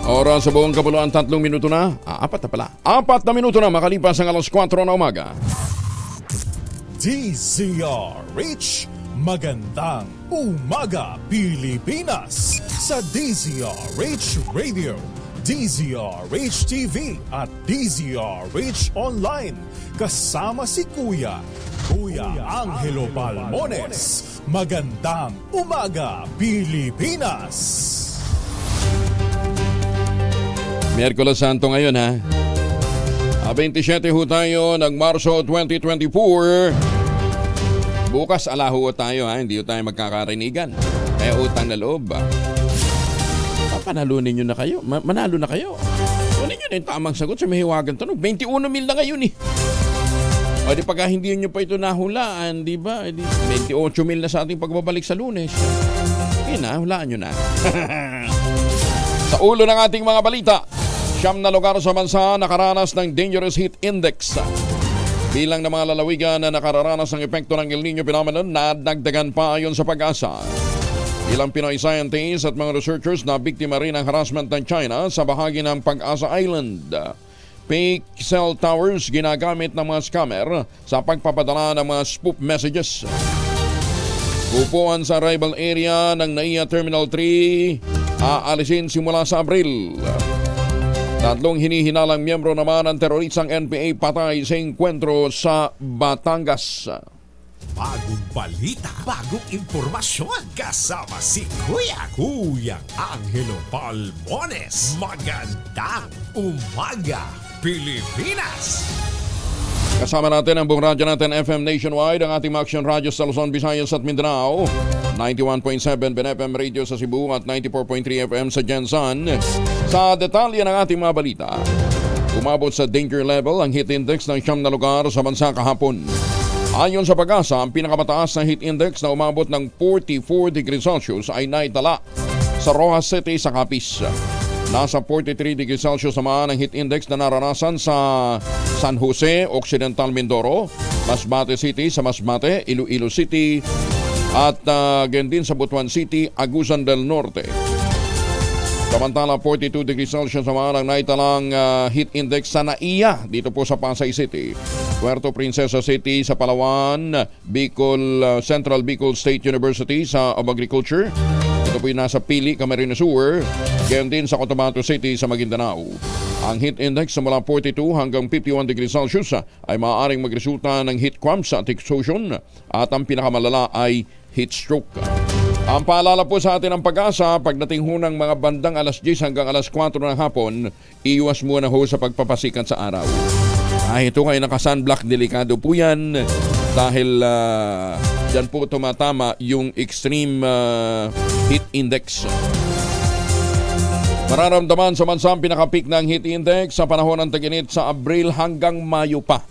Oras sa buong kabuluhan, 3 minuto na. 4 na pala. 4 na minuto na makalipas ang alas 4 na umaga. DZRH, magandang umaga Pilipinas. Sa DZRH Radio, DZRH TV at DZRH Online. Kasama si Kuya Angelo Palmones. Magandang umaga Pilipinas. Miyerkules Santo ngayon ha. 27 ho tayo ng Marso 2024. Bukas alaho tayo ha. Hindi tayo magkakarinigan. Kaya utang na loob. Papanalunin nyo na kayo. Manalo na kayo. Kunin nyo na yung tamang sagot sa mahiwagang tanong. 21 mil na ngayon eh. O di pagka hindi nyo pa ito nahulaan, di ba? 28 mil na sa ating pagbabalik sa Lunes. Yun na, hulaan nyo na. Sa ulo ng ating mga balita, 9 na lugar sa bansa nakaranas ng Dangerous Heat Index. Bilang ng mga lalawigan na nakararanas ng epekto ng El Nino phenomenon na dagdagan pa ayon sa Pag-asa. Ilang Pinoy scientists at mga researchers na biktima rin ng harassment ng China sa bahagi ng Pag-asa Island. Fake cell towers ginagamit ng mga scammer sa pagpapadala ng mga spoof messages. Upuan sa arrival area ng NAIA Terminal 3 aalisin simula sa Abril. 3 hinihinalang miyembro naman ng teroristang NPA patay sa engkwentro sa Batangas. Bagong balita, bagong impormasyon, kasama si Kuya Angelo Palmones. Magandang umaga Pilipinas. Kasama natin ang buong radyo natin FM Nationwide, ang ating Action Radio sa Luzon, Visayas at Mindanao, 91.7 BNFM Radio sa Cebu at 94.3 FM sa Jensan. Sa detalye ng ating mga balita, umabot sa danger level ang heat index ng 9 na lugar sa bansa kahapon. Ayon sa Pag-asa, ang pinakamataas na heat index na umabot ng 44 degrees Celsius ay naitala sa Rojas City sa Capiz. Nasa 43 degrees Celsius naman ang heat index na naranasan sa San Jose, Occidental Mindoro, Masbate City sa Masbate, Iloilo City at ganyan din sa Butuan City, Agusan del Norte. Samantala 42 degrees Celsius naman ang naitalang heat index sa NAIA dito po sa Pasay City, Puerto Princesa City sa Palawan, Bicol, Central Bicol State University sa Agriculture. Ito po yung nasa Pili, Camarines Sur, gayon din sa Cotabato City sa Maguindanao. Ang heat index mula 42 hanggang 51 degrees Celsius ay maaaring magresulta ng heat cramps at exhaustion at ang pinakamalala ay heat stroke. Ang paalala po sa atin ng Pag-asa, pagdating ho ng mga bandang alas 10 hanggang alas 4 ng hapon, iwas muna ho sa pagpapasikat sa araw. Ito kayo naka-sunblock, delikado po yan dahil dyan po tumatama yung extreme heat index. Mararamdaman sa bansa ang pinaka-peak ng heat index sa panahon ng tag-init sa Abril hanggang Mayo pa.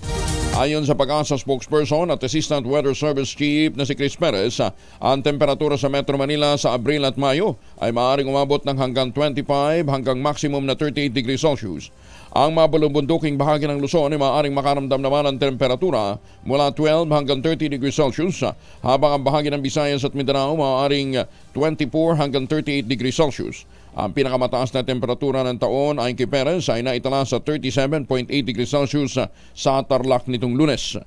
Ayon sa Pag-asa spokesperson at Assistant Weather Service Chief na si Chris Perez, ang temperatura sa Metro Manila sa Abril at Mayo ay maaaring umabot ng hanggang 25 hanggang maximum na 38 degrees Celsius. Ang mabulubunduking bahagi ng Luzon ay maaaring makaramdam naman ng temperatura mula 12 hanggang 30 degrees Celsius, habang ang bahagi ng Visayas at Mindanao maaaring 24 hanggang 38 degrees Celsius. Ang pinakamataas na temperatura ng taon ayon kay Perez ay naitala sa 37.8 degrees Celsius sa Tarlac nitong Lunes.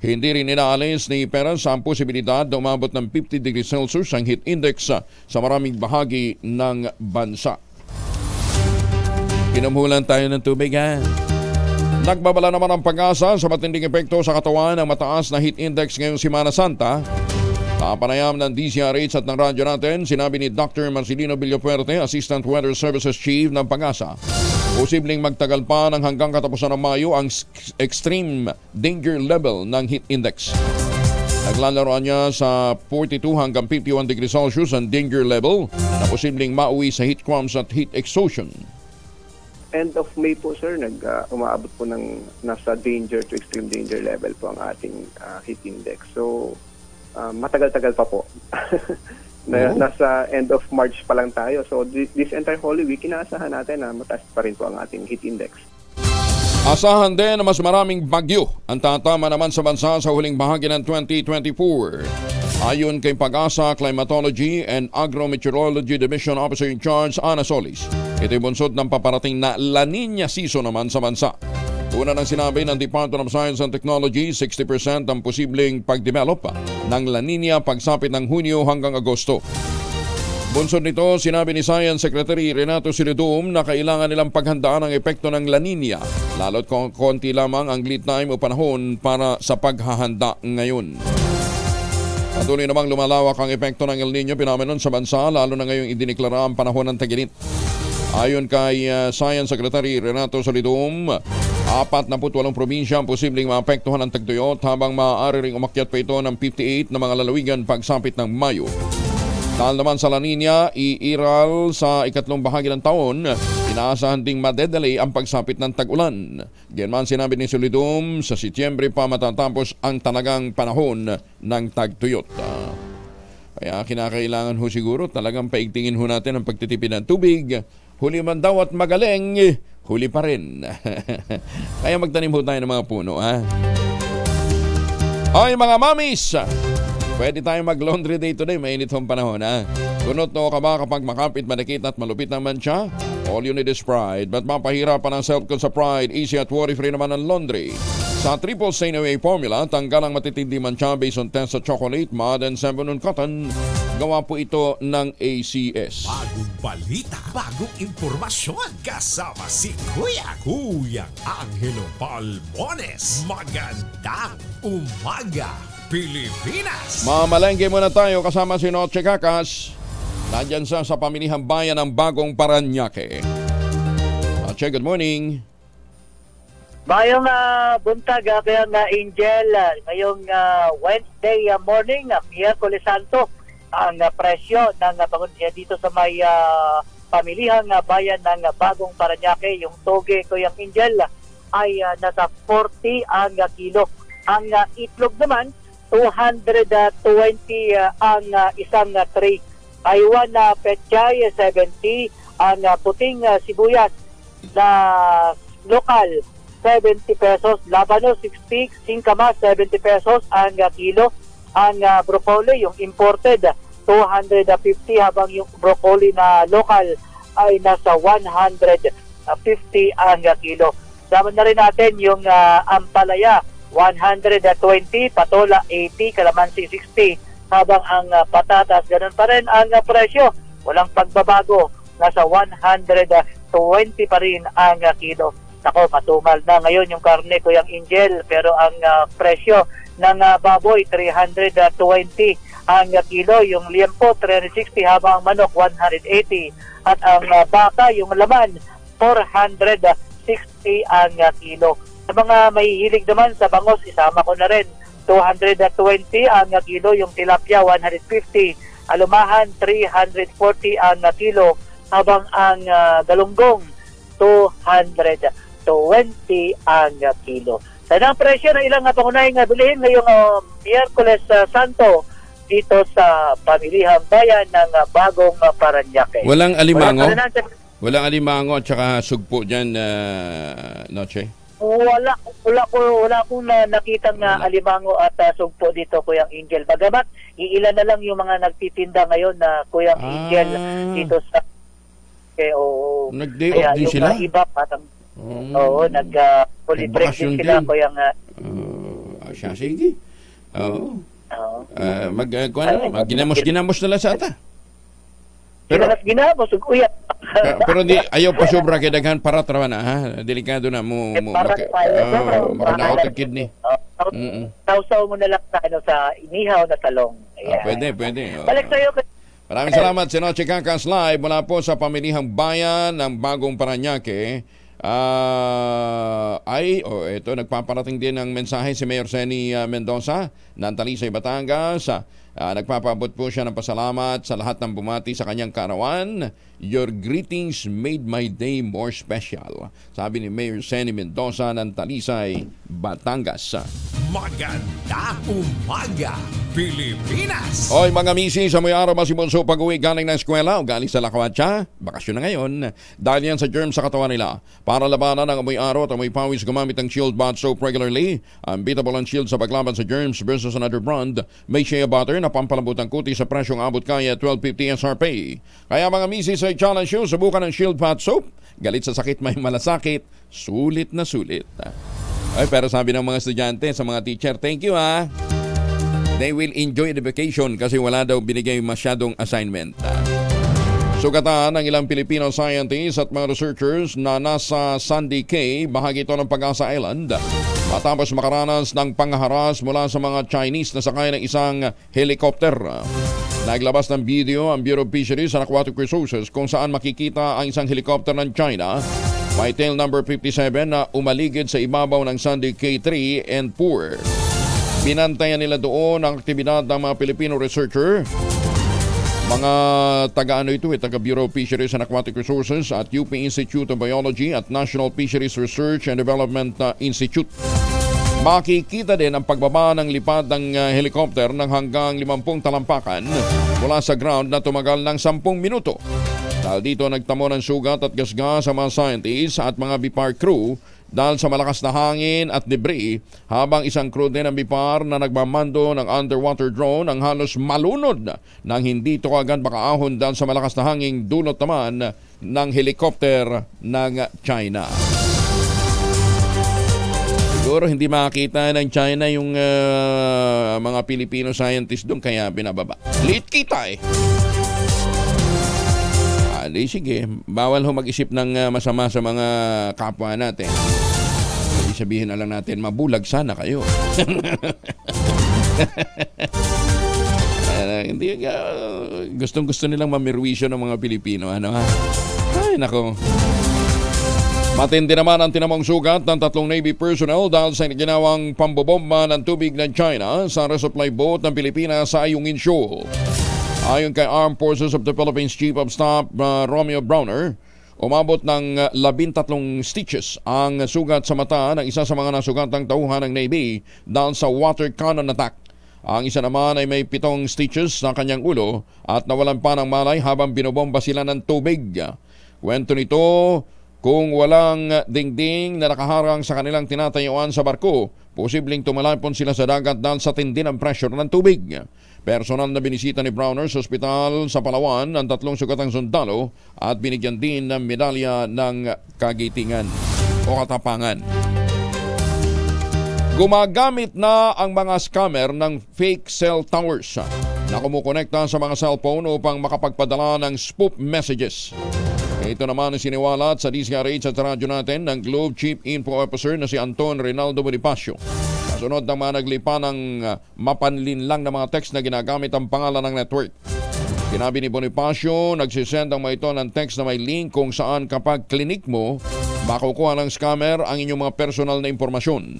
Hindi rin inaalis ni Perez ang posibilidad na umabot ng 50 degrees Celsius ang heat index sa maraming bahagi ng bansa. Pinamhulan tayo ng tubig ha. Nagbabala naman ang Pag-asa sa matinding epekto sa katawan ng mataas na heat index ngayong Semana Santa. Sa panayam ng DZRH at ng radyo natin, sinabi ni Dr. Marcelino Villafuerte, Assistant Weather Services Chief ng Pag-asa, posibleng magtagal pa ng hanggang katapusan ng Mayo ang extreme danger level ng heat index. Naglalaroan niya sa 42 hanggang 51 degrees Celsius ang danger level na posibleng mauwi sa heat cramps at heat exhaustion. End of May po sir, umaabot po ng nasa danger to extreme danger level po ang ating heat index. So, matagal-tagal pa po. Nasa end of March pa lang tayo. So this entire Holy Week, inaasahan natin na mataas pa rin po ang ating heat index. Asahan din na mas maraming bagyo ang tatama naman sa bansa sa huling bahagi ng 2024. Ayon kay Pag-asa Climatology and Agrometeorology Division Officer in Charge Ana Solis, ito'y bunsod ng paparating na La Nina season naman sa bansa. Una nang sinabi ng Department of Science and Technology, 60% ang posibleng pagdevelop ng La Nina pagsapit ng Hunyo hanggang Agosto. Bunsod nito, sinabi ni Science Secretary Renato Silidum na kailangan nilang paghandaan ang epekto ng La Nina, lalo't konti lamang ang lead time o panahon para sa paghahanda ngayon. Patuloy namang lumalawak ang epekto ng El Nino phenomenon sa bansa, lalo na ngayong idiniklara ang panahon ng tag-init. Ayon kay Science Secretary Renato Silidum, 48 probinsya ang posibleng maapektuhan ng tagtuyot, habang maaari ring umakyat pa ito ng 58 na mga lalawigan pagsapit ng Mayo. Dahil naman sa La Nina, iiral sa ikatlong bahagi ng taon, inaasahan ding madedelay ang pagsapit ng tag-ulan. Ganyan sinabi ni Silidum, sa Setyembre pa matatapos ang talagang panahon ng tagtuyot. Kaya kinakailangan ho siguro talagang paigtingin ho natin ang pagtitipid ng tubig. Huli man daw at magaling, huli pa rin. Kaya magtanim ho tayo ng mga puno, ha? Ay, mga mamis! Pwede tayong mag-laundry day today, mainit hong panahon, ha? Kunot no ka ba kapag makapit, madikit at malupit ng mancha? All you need is Pride. But mapahirapan ang self-con sa Pride, easy at worry-free naman ang laundry. Sa triple stain away formula, tanggal ang matitindi mancha based on test sa chocolate, mud, and Sembonon cotton. Gawa po ito ng ACS. Bagong balita, bagong impormasyon. Kasama si Kuya Angelo Palmones. Magandang umaga, Pilipinas! Mamalengke muna tayo kasama si Noche Cacas. Nandyan sa pamilihang bayan ng Bagong Paranaque. Noche, good morning. Mayong buntag, kaya Angel, ngayong Wednesday morning, Miyerkules Santo, ang presyo ng pangunsiya dito sa may pamilihang bayan ng Bagong Paranaque, yung toge ko yung Angel, ay nasa 40 ang kilo. Ang itlog naman, 220 ang isang tray. Aywan na petchay, 70. Ang puting sibuyas na lokal, 70 pesos. Labano, 60. Singkamas, 70 pesos ang kilo. Ang broccoli, yung imported, 250. Habang yung broccoli na lokal ay nasa 150 ang kilo. Daman na rin natin yung ampalaya, 120, patola 80, kalamansi 60, habang ang patatas, ganun pa rin ang presyo. Walang pagbabago, nasa 120 pa rin ang kilo. Nako, matumal na ngayon yung karne ko yung Angel, pero ang presyo ng baboy, 320 ang kilo, yung liempo, 360, habang ang manok, 180, at ang baka, yung laman, 460 ang kilo. Sa mga mahihilig naman sa bangos, isama ko na rin, 220 ang kilo, yung tilapia 150, alumahan 340 ang kilo, habang ang galunggong 220 ang kilo. Sa ang presyo na ilang pangunahing bilihin ngayong Miyerkules Santo dito sa pamilihang bayan ng Bagong Paranaque. Walang alimango? Walang alimango at saka sugpo dyan, Noche? Wala akong nakitang alimango at sugpo dito, Kuyang Angel. Bagamat, iilan na lang yung mga nagtitinda ngayon na Kuyang Angel dito sa... Nag-day off din sila? Iba, parang... Oo, nag-fully break din sila, Kuyang... Siya, sige. Oo. Ginamos na lang sa ata. Pero ginamos, Kuya. Pero di ayaw pa sobra kay daghan para trawa na, ha. Delikado na mo mauna kidney. Tawsaw mo na lang sa inihaw na talong. Pwede. Balik sa'yo. Maraming salamat si Noche Cacas live mula po sa pamilihang bayan ng Bagong Paranaque. Ito, nagpaparating din ng mensahe si Mayor Seni Mendoza ng Talisay, Batangas. Nagpapabot po siya ng pasalamat sa lahat ng bumati sa kanyang kaarawan. Your greetings made my day more special. Sabi ni Mayor Senny Mendoza ng Talisay, Batangas. Magandang umaga, Pilipinas! Oy mga misi, sa may araw ba si Bonso pag-uwi galing ng eskwela o galing sa Lakawatsa? Bakasyon na ngayon. Dahil yan sa germs sa katawan nila. Para labanan ang amoy araw at amoy pawis, gumamit ng Shield Bath Soap regularly. Unbeatable ang Shield sa paglaban sa germs versus another brand. May shea butter na pampalambot ang kuti sa presyong abot kaya 12.50 SRP. Kaya mga misi sa challenge nyo, subukan ng Shield Bath Soap. Galit sa sakit may malasakit, sulit na sulit. Ay, pero sabi ng mga estudyante sa mga teacher, thank you ha. They will enjoy the vacation kasi wala daw binigay masyadong assignment. Sugatan ng ilang Filipino scientists at mga researchers na nasa Sandy Cay, bahagi ito ng Pag-asa Island, matapos makaranas ng pangharas mula sa mga Chinese na sakay ng isang helicopter. Naglabas ng video ang Bureau of Fisheries and Aquatic Resources kung saan makikita ang isang helicopter ng China, may tail number 57 na umaligid sa ibabaw ng Sandy Cay 3 and 4. Binantayan nila doon ang aktibidad ng mga Filipino researcher, mga taga Bureau of Fisheries and Aquatic Resources at UP Institute of Biology at National Fisheries Research and Development Institute. Makikita din ang pagbaba ng lipad ng helicopter ng hanggang 50 talampakan mula sa ground na tumagal ng 10 minuto. Dahil dito nagtamo ng sugat at gasgas sa mga scientists at mga BIPAR crew dahil sa malakas na hangin at debris, habang isang crew din ng BIPAR na nagmamando ng underwater drone ang halos malunod nang hindi ito agad makaahon dahil sa malakas na hangin dulot naman ng helicopter ng China. Siguro hindi makita ng China yung mga Filipino scientists doon kaya binababa. Liit kita eh. Di sige, bawal ho mag-isip ng masama sa mga kapwa natin. Hindi sabihin na lang natin, mabulag sana kayo. Hindi, gustong-gusto nilang mamirwisyo ng mga Pilipino. Ano ha? Ay, nako. Matindi naman ang tinamong sugat ng 3 Navy personnel dahil sa ginawang pambobomba ng tubig ng China sa resupply boat ng Pilipinas sa Ayungin Shoal. Ayon kay Armed Forces of the Philippines Chief of Staff Romeo Browner, umabot ng 13 stitches ang sugat sa mata ng isa sa mga nasugatang tauhan ng Navy dahil sa water cannon attack. Ang isa naman ay may 7 stitches sa kanyang ulo at nawalan pa ng malay habang binobomba sila ng tubig. Kwento nito, kung walang dingding na nakaharang sa kanilang tinatayuan sa barko, posibleng tumalapon sila sa dagat dahil sa tindi ng pressure ng tubig. Personal na binisita ni Browner sa ospital sa Palawan ang 3 sugatang sundalo at binigyan din ng medalya ng kagitingan o katapangan. Gumagamit na ang mga scammer ng fake cell towers na kumukonekta sa mga cellphone upang makapagpadala ng spoof messages. Ito naman ang siniwalat sa DZRH at radyo natin ng Globe Chief Info Officer na si Anton Reynaldo Bonifacio. Kasunod ng mga naglipa ng mapanlin lang na mga text na ginagamit ang pangalan ng network. Sinabi ni Bonifacio, nagsisend ang mga ito ng text na may link kung saan kapag klinik mo, makukuha ng scammer ang inyong mga personal na impormasyon.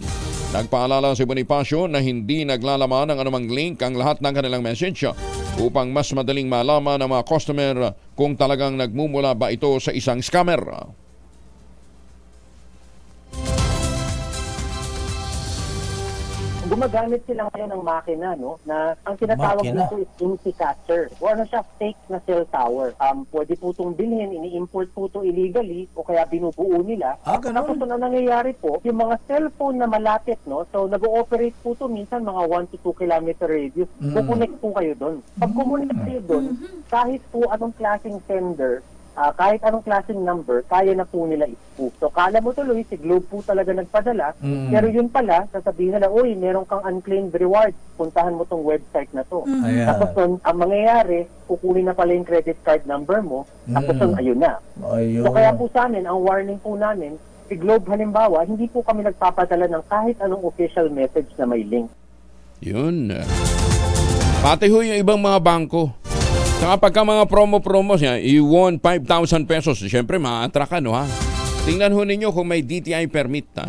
Nagpaalala si Bonifacio na hindi naglalaman ng anumang link ang lahat ng kanilang message upang mas madaling malaman ng mga customer kung talagang nagmumula ba ito sa isang scammer. Gumagamit sila ngayon ng makina, no? Na ang tinatawag nito is InsiCatcher. O ano siya, fake na cell tower. Pwede po itong bilhin, ini-import po ito illegally o kaya binubuo nila. Tapos na nangyayari po, yung mga cellphone na malapit, no? So nag-ooperate po ito minsan mga 1 to 2 kilometer radius. Kukonect po kayo doon. Pag kumonect kayo doon, kahit po anong klaseng sender, kahit anong klaseng number, kaya na po nila i-spoof. So, kala mo tuloy, si Globe po talaga nagpadala, pero yun pala, sasabihin nila, uy, meron kang unclaimed reward, puntahan mo tong website na to. Tapos nun, ang mangyayari, kukunin na pala yung credit card number mo, tapos nun, ayun na. So, kaya po sa amin, ang warning po namin, si Globe halimbawa, hindi po kami nagpapadala ng kahit anong official message na may link. Yun. Pati ho yung ibang mga bangko. Saka pagka mga promo siya, you won 5,000 pesos. Siyempre, ma-attract ka, no, ha? Tingnan ho ninyo kung may DTI permit, ha?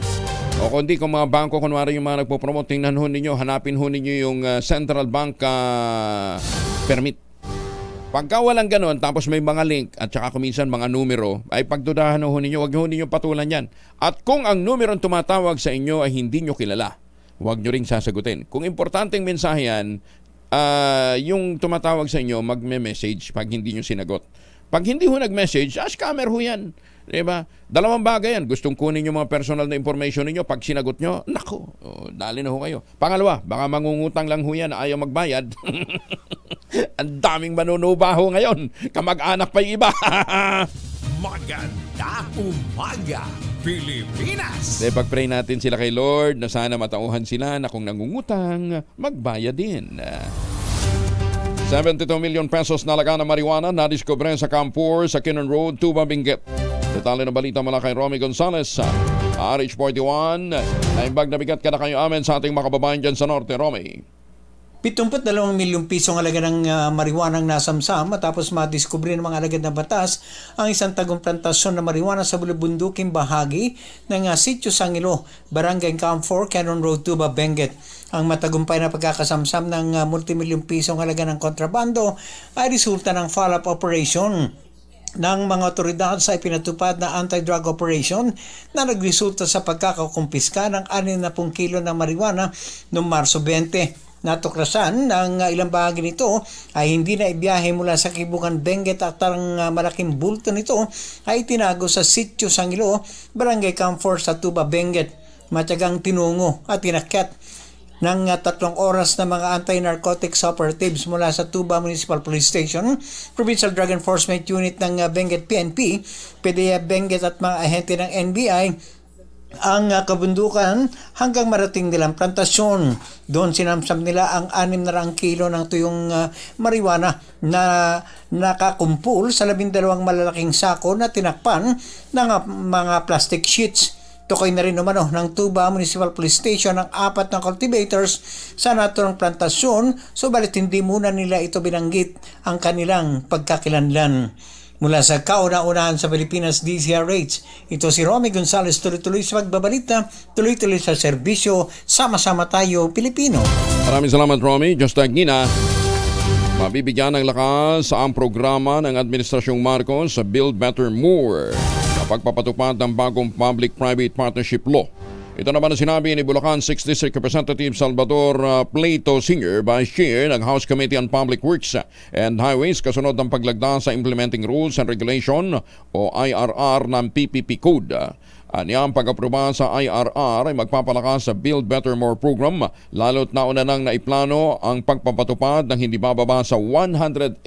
O kundi kung mga bangko, kunwari yung mga nagpo-promote, tingnan ho ninyo, hanapin ho ninyo yung Central Bank permit. Pagka walang ganon, tapos may mga link at saka kuminsan mga numero, ay pagdudahan ho ninyo, huwag ho ninyo patulan yan. At kung ang numero tumatawag sa inyo ay hindi nyo kilala, huwag nyo ring sasagutin. Kung importanteng mensahe yan, yung tumatawag sa inyo, magme-message pag hindi nyo sinagot. Pag hindi ho nag-message, scammer ho yan. Diba? Dalawang bagay yan. Gustong kunin yung mga personal na information ninyo. Pag sinagot nyo, nako, dali na ho kayo. Pangalawa, baka mangungutang lang ho yan na ayaw magbayad. Ang daming manunubaho ngayon. Kamag-anak pa yung iba. Maganda umaga, Pilipinas! Pag-pray natin sila kay Lord na sana matauhan sila na kung nangungutang, magbayad din. 72 million pesos na laga ng marijuana na diskubre sa Campur sa Kinon Road, Tuba, Benguet. Detalye ng balita mula kay Romy Gonzalez sa RH41. Naimbag na bigat ka na kayo amin sa ating mga kababayan dyan sa Norte, Romy. 72 milyong pisong halaga ng marijuana ang nasamsam matapos madiskubre ng mga alagad ng batas ang isang tagong plantasyon ng marijuana sa bulubunduking bahagi ng Sitio Sangilo, Barangay Camfor, Cannon Road, Tuba, Benguet. Ang matagumpay na pagkakasamsam ng multimilyong pisong halaga ng kontrabando ay resulta ng follow-up operation ng mga otoridad sa ipinatupad na anti-drug operation na nagresulta sa pagkakakumpiska ng 60 kilo ng marijuana noong Marso 20. Natuklasan ng ilang bahagi nito ay hindi na ibiyahe mula sa Kibukan, Benguet at ang malaking bulto nito ay tinago sa Sitio Sangilo, Barangay Camfor sa Tuba, Benguet. Matyagang tinungo at tinakyat ng 3 oras na mga anti-narcotics operatives mula sa Tuba Municipal Police Station, Provincial Drug Enforcement Unit ng Benguet PNP, PDEA Benguet at mga ahente ng NBI ang kabundukan hanggang marating nilang plantasyon. Doon sinamsam nila ang 600 kilo ng tuyong marijuana na nakakumpul sa 12 malalaking sako na tinakpan ng mga plastic sheets. Tukoy na rin umano ng Tuba Municipal Police Station ang 4 na cultivators sa naturang plantasyon, subalit hindi muna nila ito binanggit ang kanilang pagkakilanlan. Mula sa kauna-unahan sa Pilipinas DZRH, ito si Romy Gonzalez, tuloy-tuloy sa pagbabalita, tuloy-tuloy sa serbisyo, sama-sama tayo Pilipino. Maraming salamat, Romy. Just like Nina, mabibigyan ng lakas ang programa ng Administrasyong Marcos sa Build Better More sa pagpapatupad ng bagong Public-Private Partnership Law. Ito naman ang sinabi ni Bulacan 6th District Representative Salvador Pleito Sr., Vice Chair ng House Committee on Public Works and Highways kasunod ng paglagda sa Implementing Rules and Regulation o IRR ng PPP Code. Ang pag-aproba sa IRR ay magpapalakas sa Build Better More program, lalo't nauna nang naiplano ang pagpapatupad ng hindi bababa sa 185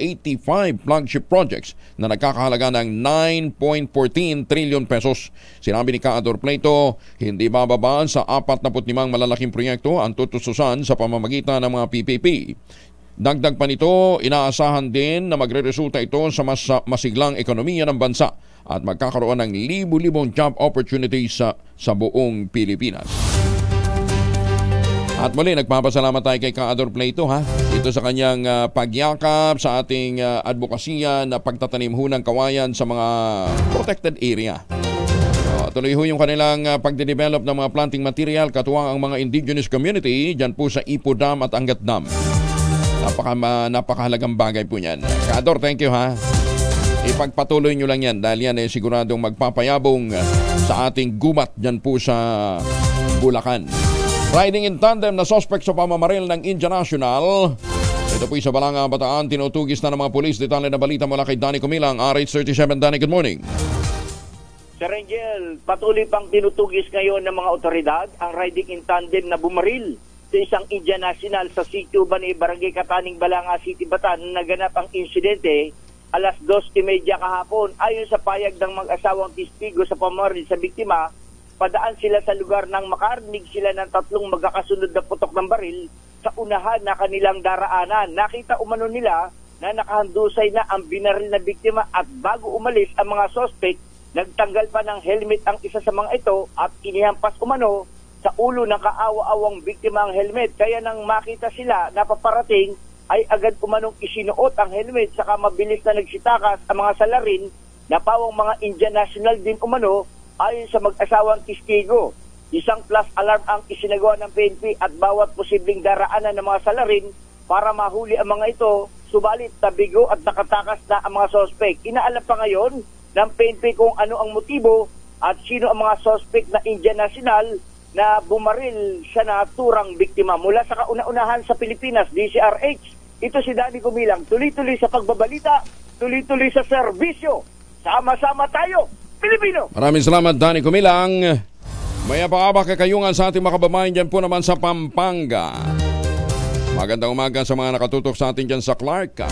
flagship projects na nagkakahalaga ng 9.14 trillion pesos. Sinabi ni Kaador Pleito, hindi bababa sa 45 malalaking proyekto ang tutususan sa pamamagitan ng mga PPP. Dagdag pa nito, inaasahan din na magreresulta ito sa mas masiglang ekonomiya ng bansa at magkakaroon ng libu-libong job opportunities sa buong Pilipinas. At muli, nagpapasalamat tayo kay Kaador Pleito dito sa kanyang pagyakap sa ating advokasya na pagtatanim ho ng kawayan sa mga protected area. Tuloy ho yung kanilang pagde-develop ng mga planting material katuwang ang mga indigenous community dyan po sa Ipo Dam at Angat Dam. Napakahalagang bagay po yan. Kaador, thank you Ipagpatuloy nyo lang yan dahil yan ay siguradong magpapayabong sa ating gubat dyan po sa Bulacan. Riding in tandem na suspect sa pamamaril ng India National. Ito po sa Balanga, Bataan, tinutugis na ng mga pulis. Detalye na balita mula kay Danny Cumilang, RH37. Danny, good morning. Sir Angel, patuloy pang tinutugis ngayon ng mga otoridad ang riding in tandem na bumaril sa isang India National sa Sitio Bani, Barangay Kataning, Balanga City, Bataan. Naganap ang insidente alas 2:30 kahapon. Ayon sa payag ng mag-asawang testigo sa pamamaril sa biktima, padaan sila sa lugar nang makarinig sila ng 3 magkakasunod na putok ng baril sa unahan na kanilang daraanan. Nakita umano nila na nakahandusay na ang binaril na biktima at bago umalis ang mga suspect, nagtanggal pa ng helmet ang isa sa mga ito at inihampas umano sa ulo ng kaawa-awang biktima ang helmet. Kaya nang makita sila na paparating, ay agad umanong isinuot ang helmet saka mabilis na nagsitakas ang mga salarin na pawang mga India National din umano ayon sa mag-asawang testigo. Isang plus alarm ang isinagawa ng PNP at bawat posibleng daraanan ng mga salarin para mahuli ang mga ito subalit nabigo at nakatakas na ang mga suspect. Inaalam pa ngayon ng PNP kung ano ang motibo at sino ang mga suspect na Indian national na bumaril siya na turang biktima. Mula sa kauna-unahan sa Pilipinas, DCRH, ito si Danny Gumilang. Tuloy-tuloy sa pagbabalita, tuloy-tuloy sa serbisyo. Sama-sama tayo, Pilipino! Maraming salamat, Danny Gumilang. May apakabak kakayungan sa ating mga kababayan dyan po naman sa Pampanga. Magandang umaga sa mga nakatutok sa atin dyan sa Clark.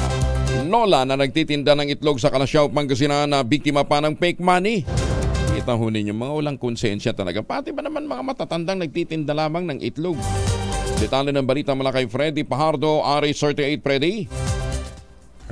Lola na nagtitinda ng itlog sa Kalasyaw, Pangasinan na biktima pa ng fake money. Kita ho ninyo, mga walang konsensya talaga. Pati ba naman mga matatandang nagtitinda lamang ng itlog? Detalye ng balita mula kay Freddy Pajardo, RA38. Freddy.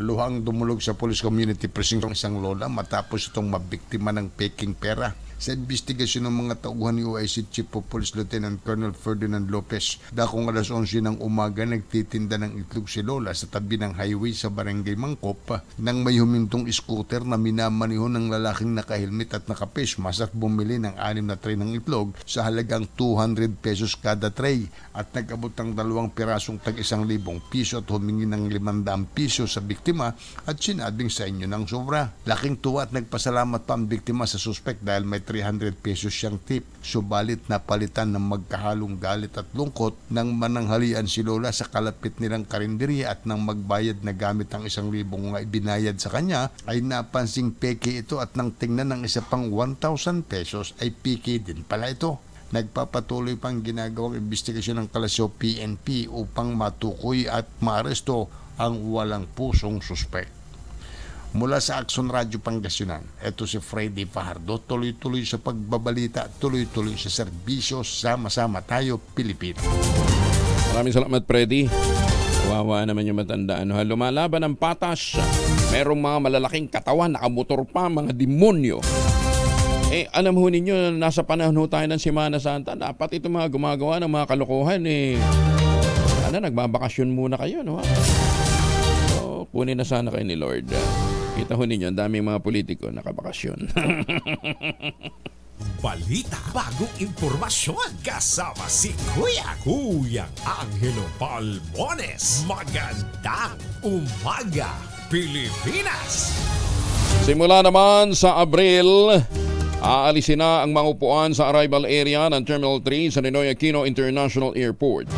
Luhang dumulog sa Police Community Precinct ang isang lola matapos itong mabiktima ng peking pera. Sa investigasyon ng mga tauhan ni OIC Chief of Police Lieutenant Colonel Ferdinand Lopez, dakong alas 11 ng umaga nagtitinda ng itlog si lola sa tabi ng highway sa Barangay Mangkop nang may humintong scooter na minamaniho ng lalaking naka-helmet at naka-face mask at bumili ng 6 na tray ng itlog sa halagang 200 pesos kada tray at nag-abot ng 2 pirasong tag 1,000 piso at humingi ng 500 piso sa biktima at sinabing sa inyo ng sobra. Laking tuwa at nagpasalamat pa ang biktima sa suspect dahil may 300 pesos siyang tip. Subalit napalitan ng magkahalong galit at lungkot nang mananghalian si lola sa kalapit nilang karinderya at nang magbayad na gamit ang 1,000 nga ibinayad sa kanya ay napansing peke ito at nang tingnan ng isa pang 1,000 pesos ay peke din pala ito. Nagpapatuloy pang ginagawang investigasyon ng Kalasyaw PNP upang matukoy at maaresto ang walang pusong suspect. Mula sa Action Radio Pangasinan, ito si Freddy Fajardo, tuloy-tuloy sa pagbabalita, tuloy-tuloy sa serbisyo, sama-sama tayo, Pilipino. Maraming salamat, Freddy. Kawawa naman yung matanda. Lumalaban ng patas. Merong mga malalaking katawan, nakamotor pa, mga demonyo. Alam ho ninyo, nasa panahon ho tayo ng Semana Santa. Dapat ito mga gumagawa ng mga kalokohan. Nagbabakasyon muna kayo, no? So, kunin na sana kayo ni Lord. Kita ho ninyo, ang daming mga politiko nakabakasyon. Balita, bagong impormasyon, kasama si Kuyang Angelo Palmones. Magandang umaga, Pilipinas! Simula naman sa Abril, aalisin na ang mga upuan sa arrival area ng Terminal 3 sa Ninoy Aquino International Airport.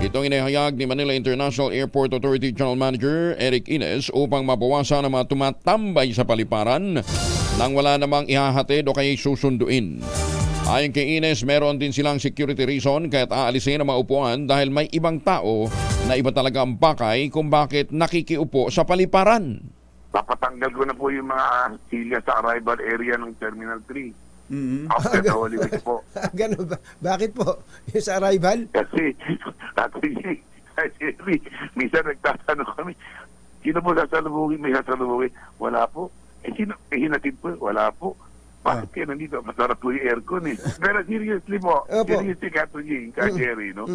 Itong inihayag ni Manila International Airport Authority General Manager Eric Ines upang mabawasan ang mga tumatambay sa paliparan nang wala namang ihahatid o kaya susunduin. Ayon kay Ines, meron din silang security reason kaya't aalisin ang mga upuan dahil may ibang tao na iba talaga ang pakay kung bakit nakikiupo sa paliparan. Papatanggal ko na po yung mga silya sa arrival area ng Terminal 3. After the Holy Week po. Ganun ba? Bakit po? Yung sa arrival? Kasi minsan nagtatanong kami, sino po sasalubungin? May sasalubungin? Wala po. Sino? Hinatid po? Wala po. Bakit kayo nandito? Masarap po yung aircon eh. Pero seriously po, seriously ka Jerry, no?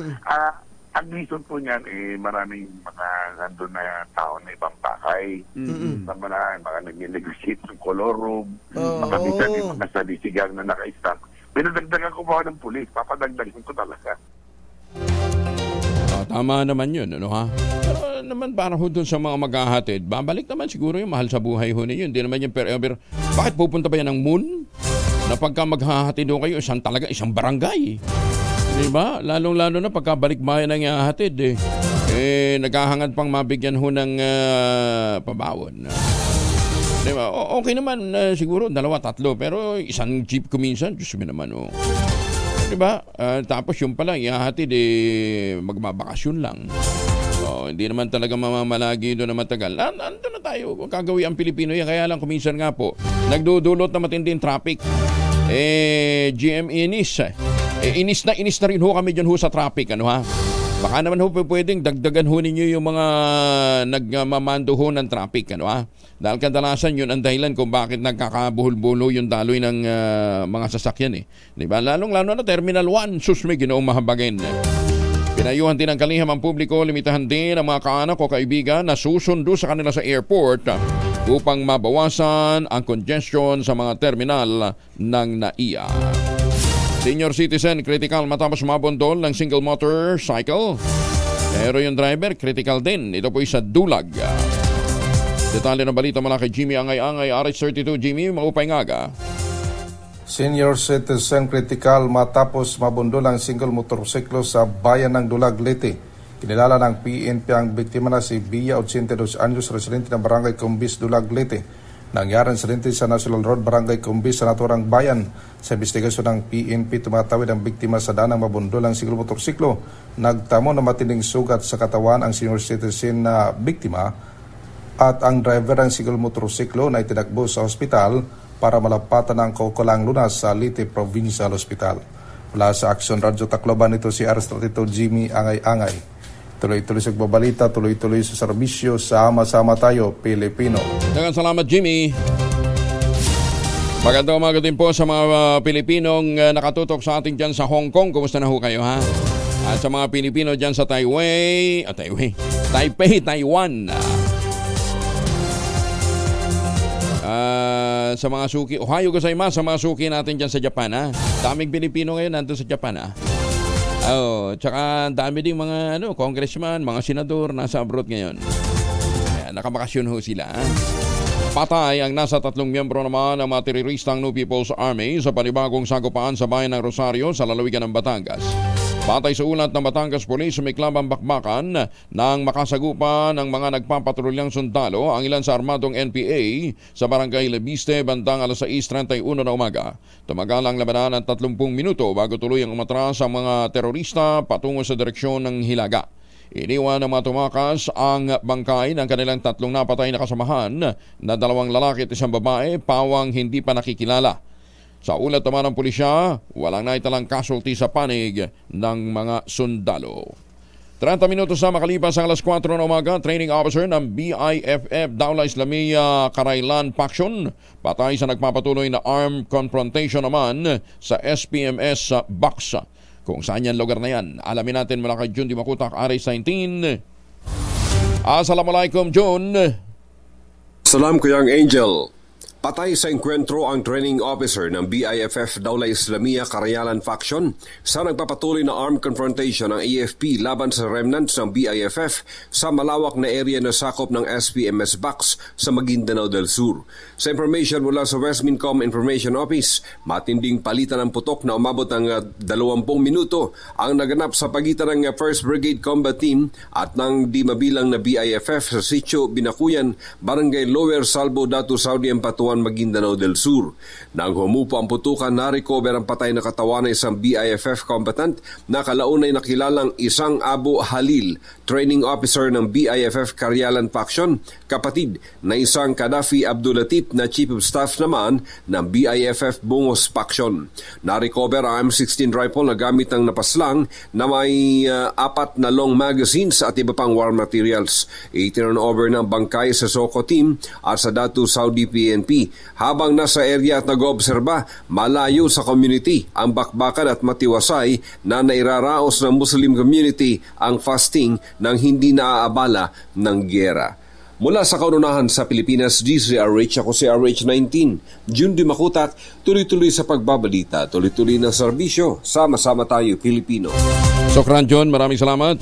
Ang reason po niyan, maraming mga nandun na tao na ibang pakay. Mga nag-negotiate ng color room. Makabisan yung mga salisigang na naka-stack. Pinadagdagan ko po ng pulis. Papadagdagan ko talaga. Tama naman yun, ano ha? Pero naman para ho dun sa mga maghahatid, babalik naman siguro yung mahal sa buhay ho ninyo. Hindi naman yung forever. Bakit pupunta ba yan ng moon? Na pagka maghahatid ho kayo, isang barangay. Diba? Lalong-lalo na pagkabalik bayan ang ihahatid naghahangad pang mabigyan ho ng pabawon. Diba? Okay naman siguro 2-3 pero isang jeep ko minsan, Diyos mo naman diba? Tapos yung pala ihahatid magbabakasyon lang. Hindi naman talaga mamamalagi doon na matagal. Ando na tayo, kagawi ang Pilipino yan. Kaya lang kuminsan nga po nagdudulot na matinding traffic. GM Inis inis na rin ho kami dyan ho sa traffic, ano ha? Baka naman ho pwedeng dagdagan ho ninyo yung mga nagmamando ho ng traffic, ano ha? Dahil kadalasan yun ang dahilan kung bakit nagkakabuhol-bulo yung daloy ng mga sasakyan Diba? Lalong-lalo na Terminal 1, may ginoong mahabagin. Pinayuhan din ng kaliham ang publiko, limitahan din ang mga kaanak o kaibigan na susundo sa kanila sa airport upang mabawasan ang congestion sa mga terminal ng NAIA. Senior citizen, critical matapos mabundol ng single motorcycle. Pero yung driver, critical din. Ito po sa Dulag. Detalye ng balita mula kay Jimmy Angay-Angay, RH32. Jimmy, maupay nga. Senior citizen critical matapos mabundol ang single motorsiklo sa bayan ng Dulag, Leyte. Kinilala ng PNP ang biktima na si Bia, 82 anyos, residente ng Barangay Cumbis, Dulag, Leyte. Nangyari ang insidente sa National Road, Barangay Cumbis sa naturang bayan. Sa investigasyon ng PNP, tumatawid ang biktima sa danang mabundol ang single motorsiklo. Nagtamo na matinding sugat sa katawan ang senior citizen na biktima at ang driver ng single motorsiklo na itinakbo sa ospital para malapatan ng Cocolang Lunas sa Leyte Provincial Hospital. Mula sa Action Radio Tacloban, ito si RH32 Jimmy Angay-Angay. Tuloy-tuloy sa bagbalita, tuloy-tuloy sa serbisyo, sama-sama tayo, Pilipino. Daghang salamat, Jimmy. Magandang umaga din po sa mga Pilipinong nakatutok sa ating dyan sa Hong Kong. Kumusta na ho kayo, ha? At sa mga Pilipino dyan sa Taipei, Taiwan. Sa mga suki, ohayo gozaimasu sa mga suki natin dyan sa Japan, ha? Daming Pilipino ngayon nandun sa Japan, ha? Tsaka dami ding mga congressman, mga senador nasa abroad ngayon. Kaya nakabakasyon ho sila, ha? Patay ang nasa 3 miyembro naman ng mga teroristang New People's Army sa panibagong sagupaan sa bayan ng Rosario sa lalawigan ng Batangas. Batay sa ulat ng Batangas Police, sumiklab ang bakbakan nang makasagupa ng mga nagpapatrulyang sundalo ang ilan sa armadong NPA sa Barangay Lebiste bandang alas 6:31 na umaga. Tumagal ang labanan ng 30 minuto bago tuluyang umatras ang mga terorista patungo sa direksyon ng Hilaga. Iniwan ng mga tumakas ang bangkay ng kanilang 3 napatay na kasamahan na 2 lalaki at 1 babae, pawang hindi pa nakikilala. Sa ulat naman ng pulisya, walang naitalang casualty sa panig ng mga sundalo. 30 minutos na makalipas ang alas 4 na umaga, training officer ng BIFF Daula Islamia Karailan Faction patay sa nagpapatuloy na armed confrontation naman sa SPMS sa Baksa. Kung saan yan lugar na yan, alamin natin mula kay Jun Di Makutak, RH19. Assalamualaikum, Jun. Salam Kuyang Angel. Patay sa enkwentro ang training officer ng BIFF Daula Islamia Karayalan Faction sa nagpapatuloy na armed confrontation ng AFP laban sa remnants ng BIFF sa malawak na area na sakop ng SPMS Bax sa Maguindanao del Sur. Sa information mula sa West Mincom Information Office, matinding palitan ng putok na umabot ng 20 minuto ang naganap sa pagitan ng 1st Brigade Combat Team at ng di mabilang na BIFF sa Sitio Binakuyan, Barangay Lower Salvo, Datu Saudi Empatuan, Maguindanao del Sur. Nang humupo ang putukan, na-recover ang patay na katawan ng isang BIFF combatant na kalaunay nakilalang isang Abu Halil, training officer ng BIFF Karyalan Faction, kapatid na isang Kadafi Abdulatif na chief of staff naman ng BIFF Bungos Faction. Na-recover ang M16 rifle na gamit ng napaslang na may 4 na long magazines at iba pang war materials. I-turn over ng bangkay sa Soko Team at sa Datu Saudi PNP. Habang nasa area at nag-obserba, malayo sa community ang bakbakan at matiwasay na nairaraos ng Muslim community ang fasting nang hindi naaabala ng giyera. Mula sa kaununahan sa Pilipinas, DZRH, ako si RH19. Jun Di Makutak, tuloy-tuloy sa pagbabalita, tuloy-tuloy na serbisyo, sama-sama tayo Pilipino. Sokran John, maraming salamat.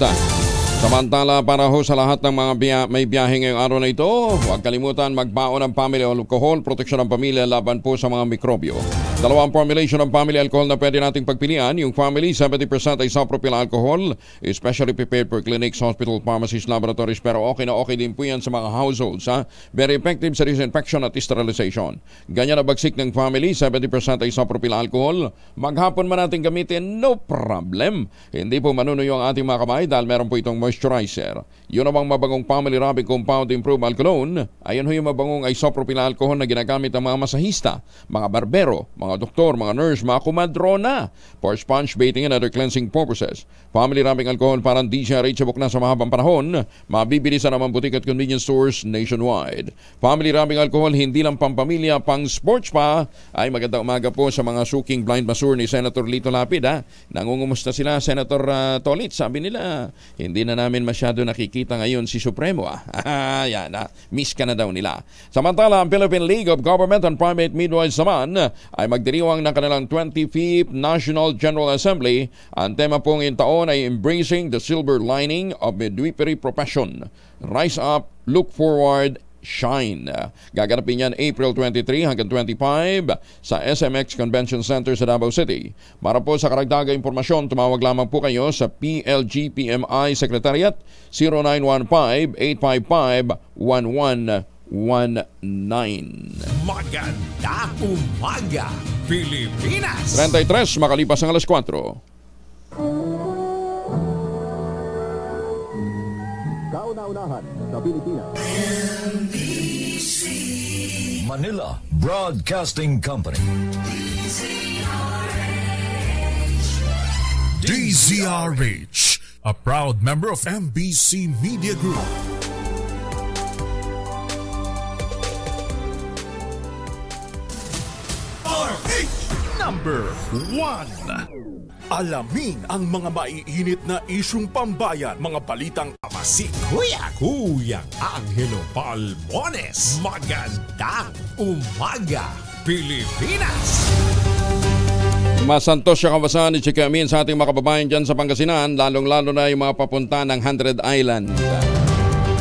Samantala, para ho sa lahat ng mga may biyahe ngayong araw na ito, huwag kalimutan magbaon ng family alcohol, proteksyon ng pamilya laban po sa mga mikrobyo. 2 formulation ng family alcohol na pwede nating pagpilian. Yung family, 70% isopropyl alcohol, especially prepared for clinics, hospital, pharmacies, laboratories, pero okay na okay din po yan sa mga households. Ha? Very effective sa disinfection at sterilization. Ganyan na bagsik ng family, 70% isopropyl alcohol. Maghapon man natin gamitin, no problem. Hindi po manunuyo ang ating mga kamay dahil meron po itong moisturizer. Yun namang mabangong family rubbing compound improved alcohol. Ayan ho yung mabangong isopropyl alcohol na ginagamit ng mga masahista, mga barbero, mga doktor, mga nurse, mga kumadrona for sponge bathing and other cleansing purposes. Family rubbing alcohol parang di siya reachable na sa mahabang panahon. Mabibili sa naman butik at convenience stores nationwide. Family rubbing alcohol hindi lang pampamilya, pang sports pa. Ay magandang umaga po sa mga suking blind masur ni Senator Lito Lapid. Nangungumusta sila, Senator Tolit. Sabi nila, hindi na namin masyado nakikita ngayon si Supremo. Yan, miss ka na daw nila. Samantala, ang Philippine League of Government and Private Midwives naman ay magdiriwang ng kanilang 25th National General Assembly. Ang tema pong in taon ay Embracing the Silver Lining of Midwifery Profession. Rise up, look forward, Shine. Gaganapin yan April 23 hanggang 25 sa SMX Convention Center sa Davao City. Para po sa karagdagang impormasyon, tumawag lamang po kayo sa PLG-PMI Secretariat 0915-855-1119. Magandang umaga, Pilipinas! 33 makalipas ang alas 4. Kauna-unahan sa Pilipinas. Manila Broadcasting Company. DZRH, a proud member of MBC Media Group. Number 1. Alamin ang mga maiinit na isyung pambayan, mga balitang si Kuyang Angelo Palmones. Magandang umaga, Pilipinas! Masantos siya kabasan ni Chika Amin sa ating mga kababayan dyan sa Pangasinan, lalong-lalo na yung mga papunta ng 100 Island.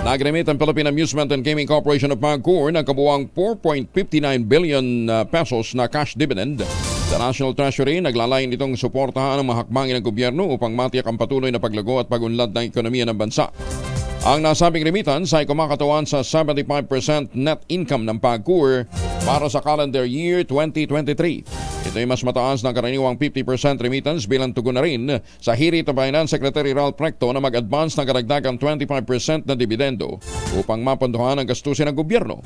Nag-remit ang Philippine Amusement and Gaming Corporation of PAGCOR ng kabuuang 4.59 billion pesos na cash dividend. Sa National Treasury, naglalayan itong suportahan ang mga hakbangin ng gobyerno upang matiyak ang patuloy na paglago at pagunlad ng ekonomiya ng bansa. Ang nasabing remittance ay kumakatawan sa 75% net income ng PAGCOR para sa calendar year 2023. Ito ay mas mataas ng karaniwang 50% remittance bilang tugon na rin sa hirit ng Finance Secretary Ralph Recto na mag-advance ng karagdagang 25% na dividendo upang mapunduhan ang gastusin ng gobyerno.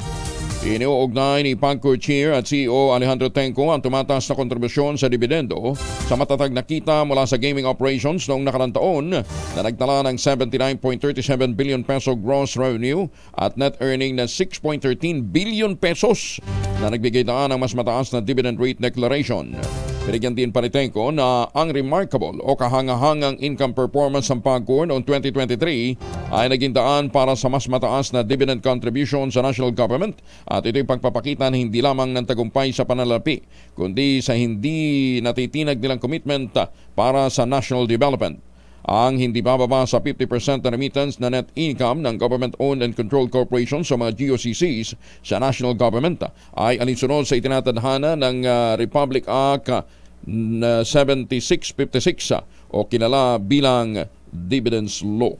Iniuugnay ni PAGCOR Chair at CEO Alejandro Tenco ang tumataas na kontribusyon sa dividendo sa matatag na kita mula sa gaming operations noong nakarang taon na nagtala ng 79.37 billion peso gross revenue at net earning na 6.13 billion pesos na nagbigay daan ng mas mataas na dividend rate declaration. Binigyan din pa ni Tenco na ang remarkable o kahangahangang income performance ng PAGCOR noong 2023 ay naging daan para sa mas mataas na dividend contribution sa national government at ito'y pagpapakita na hindi lamang ng tagumpay sa pananalapi kundi sa hindi natitinag nilang commitment para sa national development. Ang hindi bababa sa 50% na remittance na net income ng government-owned and controlled corporations sa mga GOCCs sa national government ay alinsunod sa itinatadhana ng Republic Act 7656 o kilala bilang Dividends Law.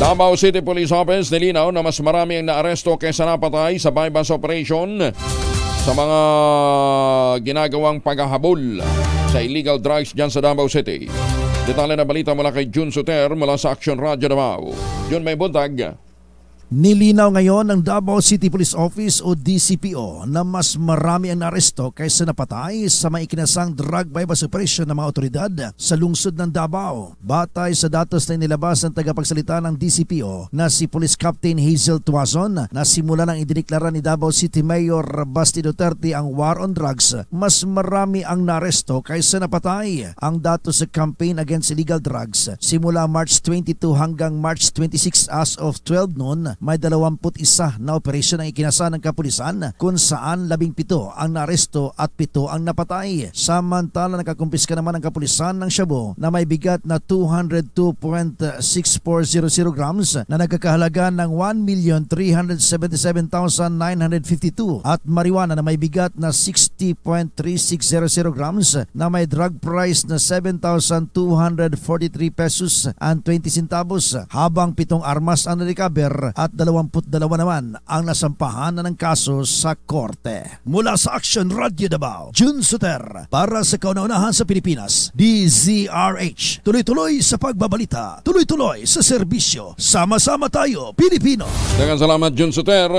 Davao City Police Office nilinaw na mas marami ang naaresto kaysa napatay sa bypass operation sa mga ginagawang paghahabol sa illegal drugs dyan sa Davao City. Detalye na balita mula kay Jun Soter mula sa Action Radio Davao. Jun, may buntag. Nilinaw ngayon ng Davao City Police Office o DCPO na mas marami ang naresto kaysa napatay sa maikinasang drug bypass operation ng mga otoridad sa lungsod ng Davao. Batay sa datos na inilabas ng tagapagsalita ng DCPO na si Police Captain Hazel Tuazon na simula nang idineklara ni Davao City Mayor Basti Duterte ang war on drugs, mas marami ang naresto kaysa napatay. Ang datos sa campaign against illegal drugs simula March 22 hanggang March 26 as of 12 noon, may 21 na operasyon ang ikinasa ng kapulisan kung saan 17 ang naresto at 7 ang napatay. Samantala nakakumpiska naman ang kapulisan ng shabu na may bigat na 202.6400 grams na nagkakahalaga ng 1,377,952 at marijuana na may bigat na 60.3600 grams na may drug price na 7,243 pesos and 20 centavos habang 7 armas ang na-recover at 22 naman ang nasampahan na ng kaso sa korte. Mula sa Action Radio Davao, Jun Soter para sa kauna-unahan sa Pilipinas, DZRH. Tuloy-tuloy sa pagbabalita, tuloy-tuloy sa serbisyo. Sama-sama tayo, Pilipino. Daghang salamat, Jun Soter.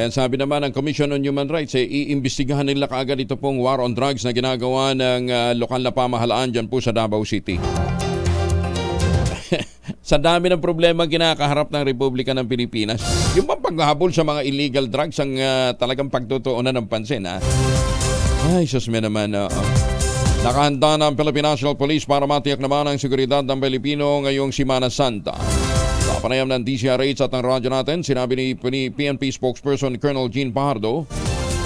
Sabi naman ng Commission on Human Rights, iimbestigahan nila kaagad ito pong war on drugs na ginagawa ng lokal na pamahalaan dyan po sa Davao City. Sa dami ng problema kinakaharap ng Republika ng Pilipinas, yung paghahabol sa mga illegal drugs ang talagang pagtutuunan ng pansin. Ay, sus me naman. Nakahanda na ang Philippine National Police para matiyak naman ang seguridad ng Pilipino ngayong Semana Santa. Sa panayam ng DZRH at ang radyo natin, sinabi ni PNP spokesperson Colonel Jean Pajardo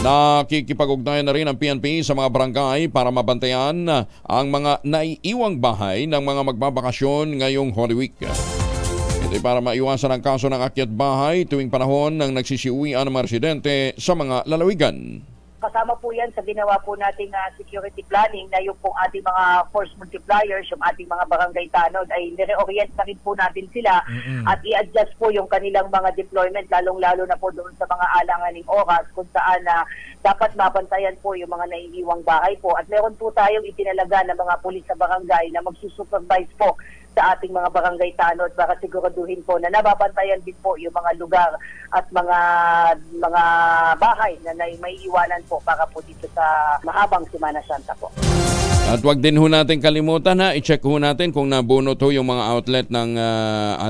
na kikipag-ugnayan na rin ang PNP sa mga barangay para mabantayan ang mga naiiwang bahay ng mga magbabakasyon ngayong Holy Week. Ito para maiwasan ang kaso ng akyat bahay tuwing panahon ng nagsisiuwian ng mga residente sa mga lalawigan. Kasama po yan sa ginawa po nating security planning na yung pong ating mga force multipliers, yung ating mga barangay tanod ay nire-orient na rin po natin sila at i-adjust po yung kanilang mga deployment, lalong-lalo na po doon sa mga alanganing oras kung saan dapat mabantayan po yung mga naiiwang bahay po. At meron po tayong itinalaga ng mga pulis sa barangay na magsusupervise po sa ating mga barangay tanod para siguraduhin po na nababantayan din po yung mga lugar at mga bahay na may iwanan po para po dito sa mahabang Semana Santa po. At wag din ho natin kalimutan i-check ho natin kung nabunot ho yung mga outlet ng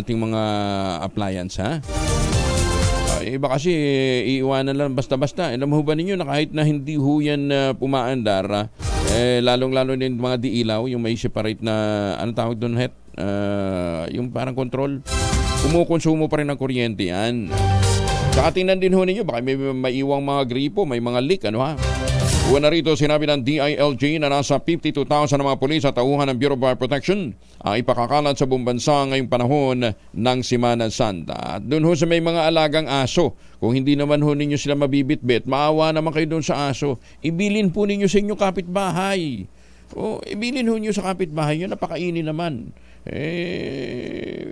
ating mga appliance iba kasi iiwanan lang basta-basta. Alam mo ba ninyo na kahit na hindi ho yan pumaandar, lalong-lalo din mga diilaw, yung may separate na, anong tawag doon, yung parang control, kumukonsumo pa rin ng kuryente yan. Saka tingnan din ho ninyo, baka may maiwang mga gripo, may mga leak, Una rito, sinabi ng DILG na nasa 52,000 na mga pulis at tauhan ng Bureau of Fire Protection ang ipakakalat sa buong bansa ngayong panahon ng Semana Santa. At doon ho sa may mga alagang aso, kung hindi naman ho ninyo sila mabibitbit, maawa naman kayo doon sa aso, ibilin po ninyo sa inyong kapitbahay. Ibilin ho ninyo sa kapitbahay nyo, napakainin naman.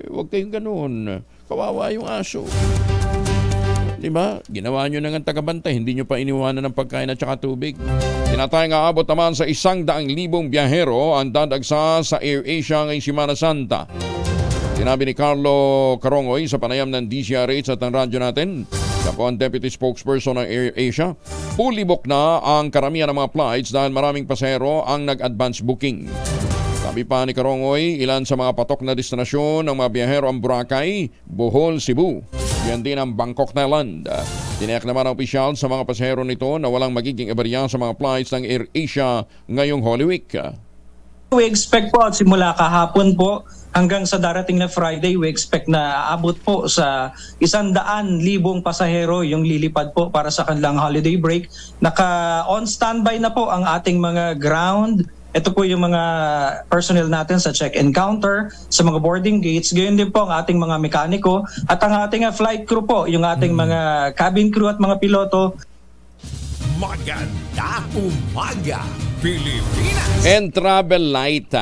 Huwag kayong ganoon. Kawawa yung aso. Diba? Ginawa nyo na ng tagabantay, hindi nyo pa iniwanan ng pagkain at saka tubig. Tinatayang aabot naman sa 100,000 biyahero ang dadagsa sa AirAsia ngayong Semana Santa. Sinabi ni Carlo Carongoy sa panayam ng DCRH at ng radyo natin, siya po ang deputy spokesperson ng AirAsia. Fully booked na ang karamihan ng mga flights dahil maraming pasahero ang nag-advance booking. Sabi pa ni Carongoy, ilan sa mga patok na destinasyon ng mga biyahero ang Boracay, Bohol, Cebu. Yan din ang Bangkok, Thailand. Tiniyak naman ang opisyal sa mga pasahero nito na walang magiging aberya sa mga flights ng AirAsia ngayong Holy Week. We expect po at simula kahapon po hanggang sa darating na Friday, we expect na aabot po sa 100,000 pasahero yung lilipad po para sa kanilang holiday break. On standby na po ang ating mga ground. Ito po yung mga personnel natin sa check-in counter, sa mga boarding gates. Gayon din po ang ating mga mekaniko at ang ating flight crew po, yung ating mga cabin crew at mga piloto. Maganda umaga, Pilipinas! And travel light.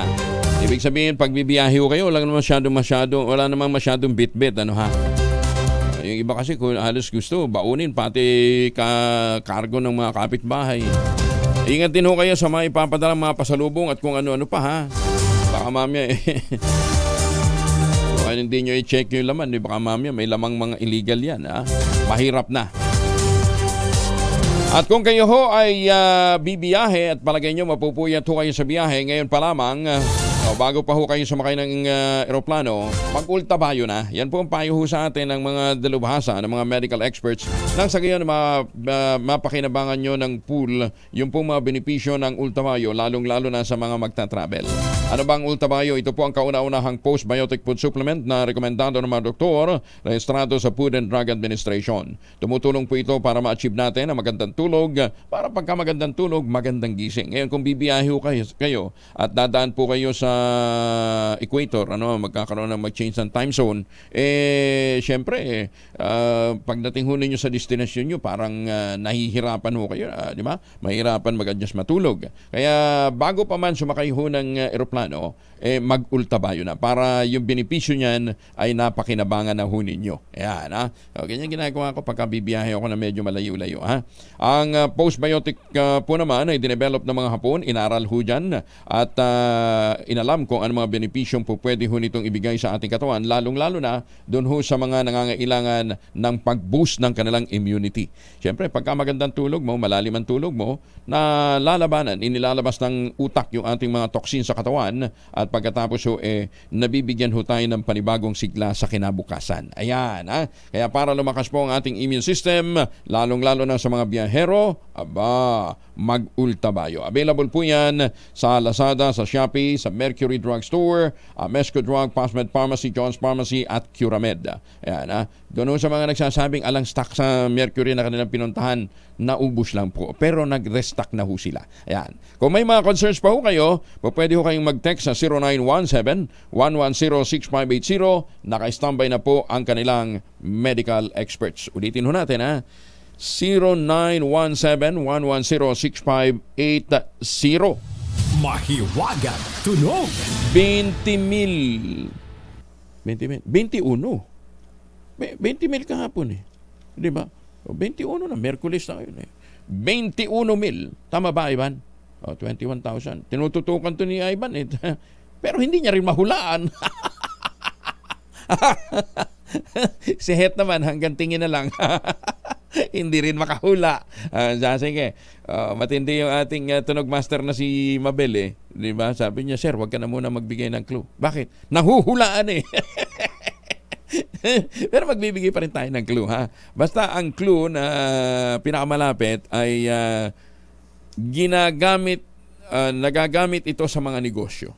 Ibig sabihin, pag bibiyahe kayo, wala namang masyadong bit-bit. Yung iba kasi kung halos gusto, baunin pati cargo ng mga kapitbahay. Ingat din ho kayo sa mga ipapadalang mga pasalubong at kung ano-ano pa Baka mamaya kung hindi nyo i-check yung laman, baka mamaya may lamang mga illegal yan Mahirap na. At kung kayo ho ay bibiyahe at palagay nyo mapupuyat ho kayo sa biyahe, ngayon pa lamang, bago pa ho kayo sumakay ng eroplano, mag-ultabayo na. Yan po ang payo ho sa atin ng mga dalubhasa, ng mga medical experts. Nang sa gayon, mapakinabangan nyo ng pool yung po mga benepisyo ng ultabayo, lalong-lalo na sa mga magta-travel. Ano bang ultabayo? Ito po ang kauna-unahang postbiotic food supplement na rekomendado ng mga doktor, rehistrado sa Food and Drug Administration. Tumutulong po ito para ma-achieve natin ang magandang tulog, para pagka magandang tulog, magandang gising. Ngayon, kung bibiyahe ho kayo at dadaan po kayo sa equator, magkakaroon ng mag-change ng time zone, syempre, pagdating ho ninyo sa destination nyo, parang nahihirapan ho kayo, di ba? Mahirapan mag-adjust matulog. Kaya bago pa man sumakay ho ng eroplano, mag-ultabayo na para yung benepisyo niyan ay napakinabangan na ho ninyo. Ayan, ganyan ginagawa ko pagka bibiyahe ako na medyo malayo-layo. Ang postbiotic po naman ay dinevelop ng mga Hapon, inaral ho dyan at inalam kung ano mga benepisyong po pwede ho nitong ibigay sa ating katawan, lalong-lalo na doon ho sa mga nangangailangan ng pag-boost ng kanilang immunity. Siyempre, pagka magandang tulog mo, malalim ang tulog mo, na lalabanan, inilalabas ng utak yung ating mga toxin sa katawan at pagkatapos ho, nabibigyan ho tayo ng panibagong sigla sa kinabukasan. Ayan, Kaya para lumakas po ang ating immune system, lalong-lalo na sa mga biyahero, mag-ultabayo. Available po yan sa Lazada, sa Shopee, sa Mercury, Mercury Drug Store, Mesco Drug, Pasmed Pharmacy, John's Pharmacy at Curamed. Ayan, doon sa mga nagsasabing alang stock sa Mercury na kanilang pinuntahan, naubos lang po. Pero nag-restock na ho sila. Ayan. Kung may mga concerns pa ho kayo, pwede ho kayong mag-text sa 0917-110-658. Naka-standby na po ang kanilang medical experts. Ulitin ho natin, 0917-110-658. Mahiwagang tunog. 20,000. 21. 20,000 kahapon Di ba? 21 na, Merkulis na ngayon 21,000. Tama ba, Ivan? 21,000. Tinututukan to ni Ivan Pero hindi niya rin mahulaan. Si Het naman, hanggang tingin na lang. Hindi rin makahula. Sige, matindi yung ating tunog master na si Mabel Di ba? Sabi niya, sir, wag ka na muna magbigay ng clue. Bakit? Nahuhulaan Pero magbibigay pa rin tayo ng clue, Basta ang clue na pinakamalapit ay nagagamit ito sa mga negosyo.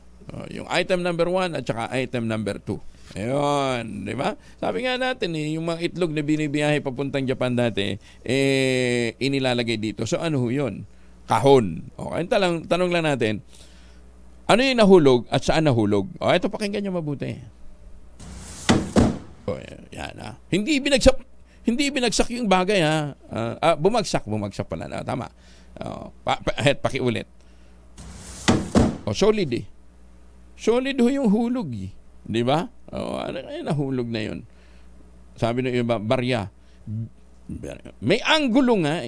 Yung item number 1 at saka item number 2. Ayun, di ba? Sabi nga natin yung mga itlog na binibiyahe papuntang Japan dati, inilalagay dito. So ano yun? Kahon. Okay, tanong lang natin, ano yung nahulog at saan nahulog? Ito pakinggan nyo mabuti. Yan Hindi binagsak yung bagay bumagsak pala tama. Pakiulit. Solid Solid yung hulog di ba? Ano nahulog na yun? Sabi ng iba, barya. May anggulo nga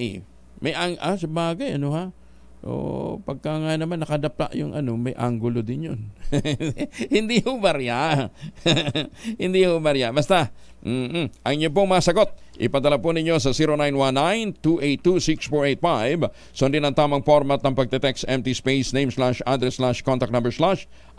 May sa bagay pagka nga naman nakadapa yung may anggulo din yun. Hindi ho barya. Hindi ho barya. Basta, ang inyo pong masagot, ipadala po ninyo sa 0919-282-6485. Sundin ang tamang format ng pagte-text, empty space, name / address / contact number /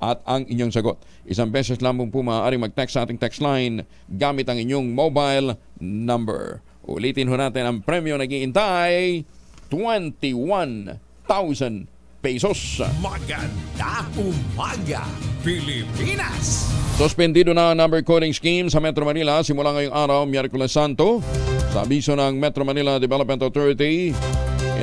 at ang inyong sagot. Isang beses lang po maaaring mag-text sa ating text line gamit ang inyong mobile number. Ulitin ho natin ang premyo nag-iintay, 21,000 pesos. Maganda umaga, Pilipinas! Suspendido na ang number coding scheme sa Metro Manila simula ngayong araw, Miyerkules Santo. Sa abiso ng Metro Manila Development Authority,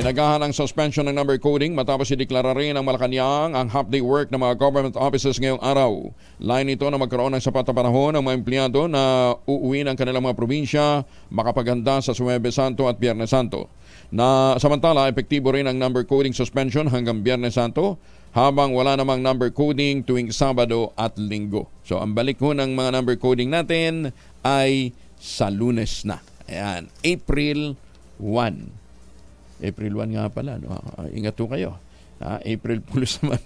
inagahan ang suspension ng number coding matapos ideklara rin ng Malacanang ang half-day work ng mga government offices ngayong araw. Line ito na magkaroon ng sapat na panahon ng mga empleyado na uuwi ng kanilang mga probinsya makapaghanda sa Huwebes Santo at Biyernes Santo. Na samantala, epektibo rin ang number coding suspension hanggang Biyernes Santo habang wala namang number coding tuwing Sabado at Linggo. So ang balik ho ng mga number coding natin ay sa Lunes na. Ayan, April 1. April 1 nga pala, ingat ho kayo. April Fools naman.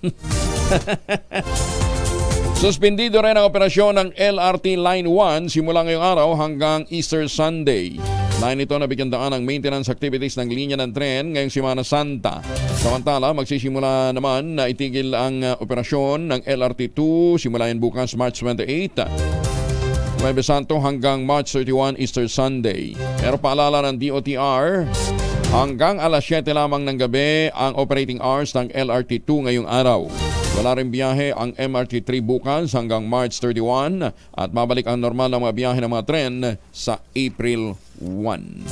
Suspendido rin ang operasyon ng LRT Line 1 simula ngayong araw hanggang Easter Sunday. Line ito na bigyan daan ng maintenance activities ng linya ng tren ngayong Semana Santa. Samantala, magsisimula naman na itigil ang operasyon ng LRT 2 simula yan bukas March 28. Huwebes Santo hanggang March 31 Easter Sunday. Pero paalala ng DOTR, hanggang alas 7 lamang ng gabi ang operating hours ng LRT 2 ngayong araw. Wala rin biyahe ang MRT 3 bukas hanggang March 31 at mabalik ang normal na mga biyahe ng mga tren sa April 1.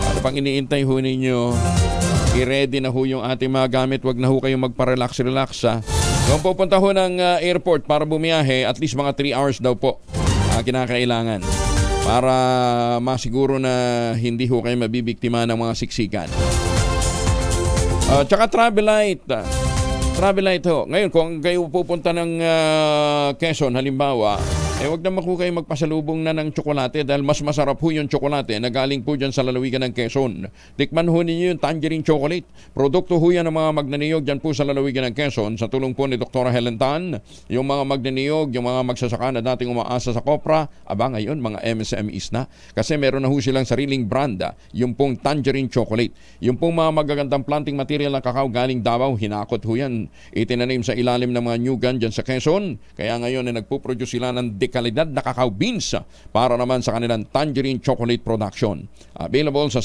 Ano pang iniintay ho ninyo? I-ready na ho yung ating mga gamit. Huwag na ho kayong magpa-relax. Kung pupunta ho ng airport para bumiyahe, at least mga 3 hours daw po kinakailangan para masiguro na hindi ho kayo mabibiktima ng mga siksikan. Tsaka Travel Light ho. Ngayon, kung kayo pupunta ng Quezon, halimbawa, wag naman po kayo magpasalubong na ng tsokolate dahil mas masarap po yung tsokolate na galing po dyan sa lalawigan ng Quezon. Tikman ho ninyo yung tangerine chocolate. Produkto ho yan ng mga magnaniyog dyan po sa lalawigan ng Quezon sa tulong po ni Dr. Helen Tan. Yung mga magnaniyog, yung mga magsasaka na dating umaasa sa Kopra, ngayon mga MSMEs na. Kasi meron na ho silang sariling brand, yung pong tangerine chocolate. Yung pong mga magagandang planting material ng kakao galing Davao, hinakot ho yan. Itinanim sa ilalim ng mga nyugan dyan sa Quezon. Kaya ngayon nagpuproduce sila ng dekalidad na cacao beans para naman sa kanilang tangerine chocolate production. Available sa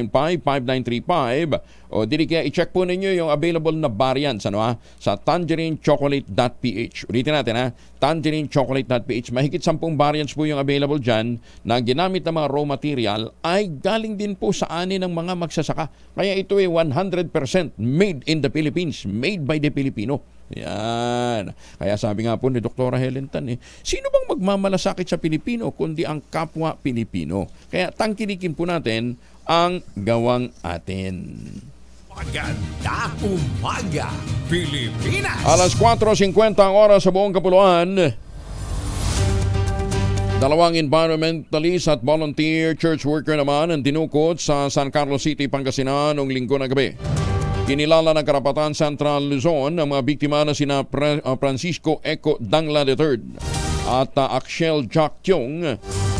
0919-095-5935 o dili kaya i-check po ninyo yung available na variants sa tangerinechocolate.ph. Ulitin natin tangerinechocolate.ph. Mahigit 10 variants po yung available dyan na ginamit na mga raw material ay galing din po sa ani ng mga magsasaka. Kaya ito ay 100% made in the Philippines, made by the Filipino. Yan. Kaya sabi nga po ni Dr. Helen Tan, sino bang magmamalasakit sa Pilipino kundi ang kapwa Pilipino? Kaya tangkilikin po natin ang gawang atin. Maganda umaga, Pilipinas! Alas 4:50 ang oras sa buong kapuluan. Dalawang environmentalist at volunteer church worker naman ang dinukot sa San Carlos City, Pangasinan noong linggo na gabi. Kinilala ng Karapatan Central Luzon ang mga biktima na sina Francisco Eco Dangla III at Axel Jack Tiong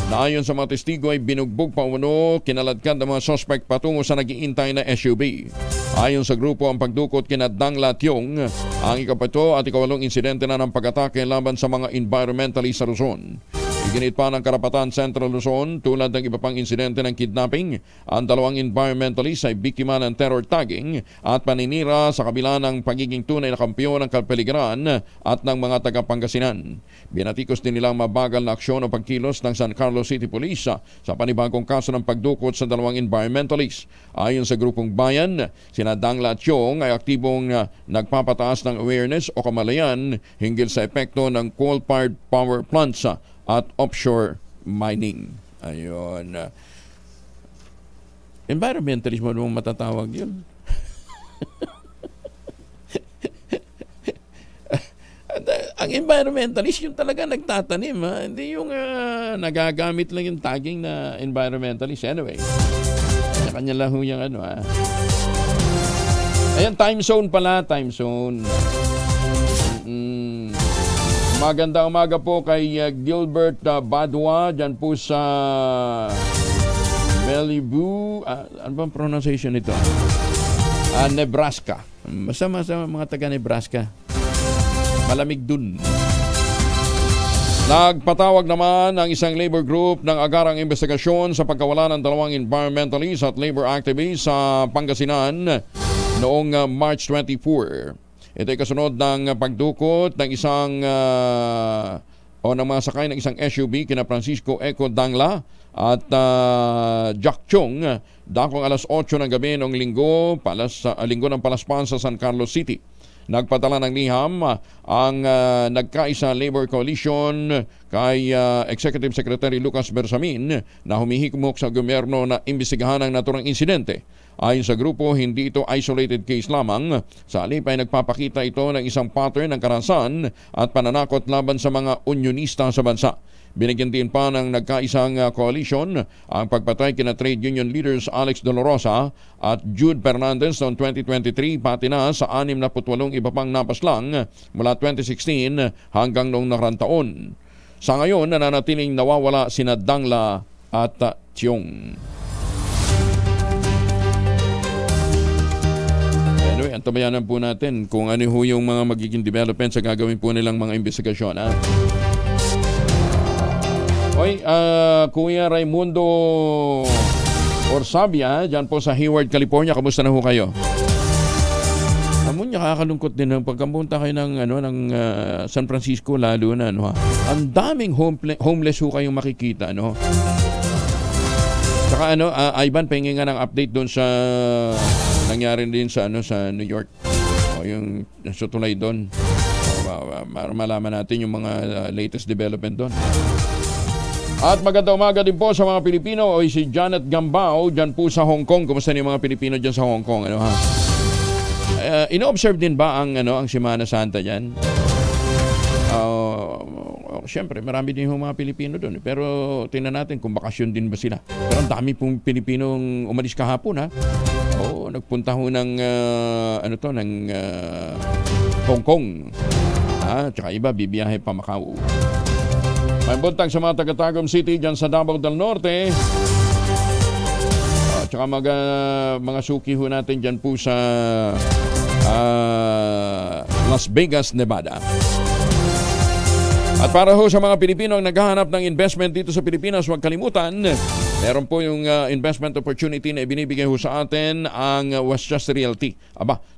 na ayon sa mga testigo ay binugbog pa umano kinaladkad ng mga suspect patungo sa nag-iintay na SUV. Ayon sa grupo, ang pagdukot kina Dangla Tiong ang ikapito at ikawalong insidente na ng pag-atake laban sa mga environmentalist sa Luzon. Iginit pa ng Karapatan Central Luzon, tulad ng iba pang insidente ng kidnapping, ang dalawang environmentalist ay biktima ng terror tagging at paninira sa kabila ng pagiging tunay na kampiyon ng kapaligiran at ng mga taga-Pangasinan. Binatikos din nilang mabagal na aksyon o pagkilos ng San Carlos City Police sa panibagong kaso ng pagdukot sa dalawang environmentalist. Ayon sa grupong bayan, sina Dangla at Tiong ay aktibong nagpapataas ng awareness o kamalayan hinggil sa epekto ng coal-fired power plants at offshore mining. Ayun. Environmentalism mo matatawag yun. Ang environmentalist yung talaga nagtatanim. Hindi yung nagagamit lang yung tagging na environmentalist. Anyway, kanya lang yung Ayan, time zone pala. Time zone. Magandang umaga po kay Gilbert Badwa dyan po sa Malibu. Ano bang pronunciation nito? Nebraska. Masama mga taga Nebraska. Malamig dun. Nagpatawag naman ang isang labor group ng agarang investigasyon sa pagkawala ng dalawang environmentalists at labor activists sa Pangasinan noong March 24. Ito ay kasunod ng pagdukot ng isang ng mga sakay ng isang SUV kina Francisco Eco Dangla at Jack Tiong dakong alas 8 ng gabi noong linggo ng Palaspan sa San Carlos City. Nagpadala ng liham ang nagkaisa Labor Coalition kay Executive Secretary Lucas Bersamin na humihikmok sa gobyerno na imbestigahan ang naturang insidente. Ayon sa grupo, hindi ito isolated case lamang. Sa halip ay nagpapakita ito ng isang pattern ng karahasan at pananakot laban sa mga unionista sa bansa. Binigyan din pa ng nagkaisang coalition ang pagpatay kina trade union leaders Alex Dolorosa at Jude Fernandez noong 2023 pati na sa 68 iba pang napaslang mula 2016 hanggang noong nakarang taon. Sa ngayon, nananatiling nawawala sina Dangla at Tiong. Anyway, antabayanan po natin kung ano yung mga magiging development sa gagawin po nilang mga investigasyon. Oy, Kuya Raimundo Orsabia, dyan po sa Hayward, California. Kamusta na ho kayo? Amun, nakakalungkot din ng pagkamunta kayo ng San Francisco lalo na. Ang daming homeless ho kayong makikita. Saka Ivan, pahingin nga ng update doon sa nangyari din sa New York. Yung natulay doon. Para malaman natin yung mga latest development doon. At magandang umaga din po sa mga Pilipino o si Janet Gambao dyan po sa Hong Kong. Kumusta yung mga Pilipino dyan sa Hong Kong? Ino-observe din ba ang Semana Santa dyan? Siyempre, marami din yung mga Pilipino doon. Pero tingnan natin kung bakasyon din ba sila. Pero ang dami pong Pilipinong umalis kahapon. Nagpunta ho ng Hong Kong. Tsaka iba bibiyahe pa Macau. May buntag sa mga taga-Tagum City dyan sa Davao del Norte. Tsaka mga suki ho natin dyan po sa Las Vegas, Nevada. At para ho sa mga Pilipino ang naghahanap ng investment dito sa Pilipinas, huwag kalimutan, meron po yung investment opportunity na ibinibigay ho sa atin ang Westchester Realty. 20,000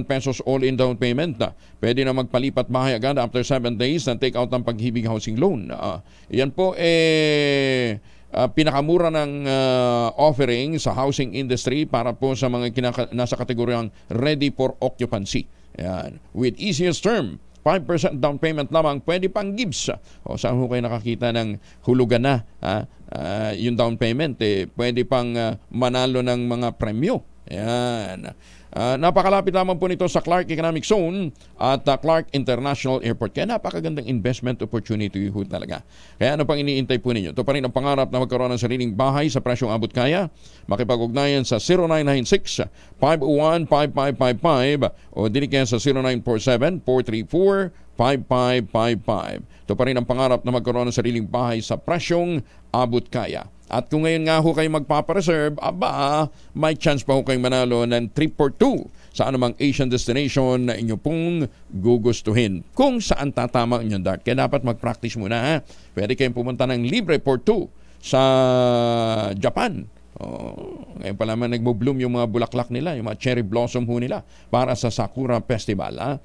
pesos all-in down payment na. Pwede na magpalipat bahay agad after 7 days na take out ng Pag-ibig Housing Loan. Yan po pinakamura ng offering sa housing industry para po sa mga nasa kategoryang ready for occupancy. Yan. With easiest term, 5% down payment lamang, pwede pang gives. Saan ho kayo nakakita ng hulugan na yung down payment? Pwede pang manalo ng mga premyo. Yan. Napakalapit lamang po nito sa Clark Economic Zone at Clark International Airport. Kaya napakagandang investment opportunity ho talaga. Kaya ano pang iniintay po ninyo? Ito pa rin ang pangarap na magkaroon ng sariling bahay sa presyong abot kaya. Makipag-ugnayan sa 0996-501-5555 o dili kaya sa 0947-434-5555. Ito pa rin ang pangarap na magkaroon ng sariling bahay sa presyong abot kaya. At kung ngayon nga ho kayo magpapareserve, may chance pa ho kayong manalo ng trip for 2 sa anumang Asian destination na inyo pong gugustuhin. Kung saan tatama ang inyong dart. Kaya dapat mag-practice muna. Pwede kayong pumunta ng libre for 2 sa Japan. Ngayon pa naman nagbo-bloom yung mga bulaklak nila, yung mga cherry blossom ho nila para sa Sakura Festival.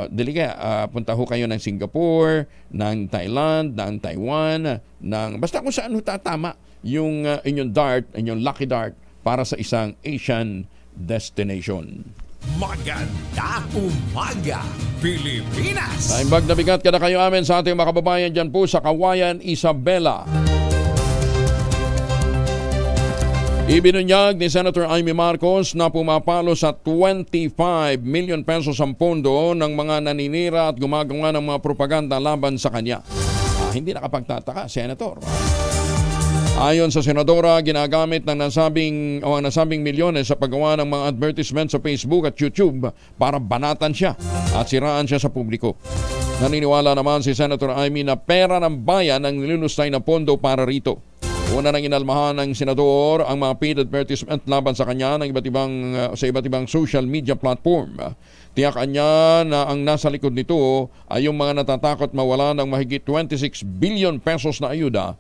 Dili kaya punta ho kayo ng Singapore, ng Thailand, ng Taiwan, basta kung saan ho tatama yung inyong dart, inyong lucky dart para sa isang Asian destination. Maganda umaga, Pilipinas! Naimbag na bigat kada kayo amin sa ating mga kababayan dyan po sa Kawayan, Isabela. Ibinunyag ni Senator Amy Marcos na pumapalo sa 25 million pesos ang pondo ng mga naninira at gumagawa ng mga propaganda laban sa kanya. Hindi nakapagtataka, Senator. Ayon sa Senadora, ginagamit ng nasabing milyones sa paggawa ng mga advertisement sa Facebook at YouTube para banatan siya at siraan siya sa publiko. Naniniwala naman si Senator Amy na pera ng bayan ang nilulustay na pondo para rito. Una nang inalmahan ng senador ang mga paid advertisement laban sa kanya ng sa iba't ibang social media platform. Tiyakan niya na ang nasa likod nito ay yung mga natatakot mawala ng mahigit 26 billion pesos na ayuda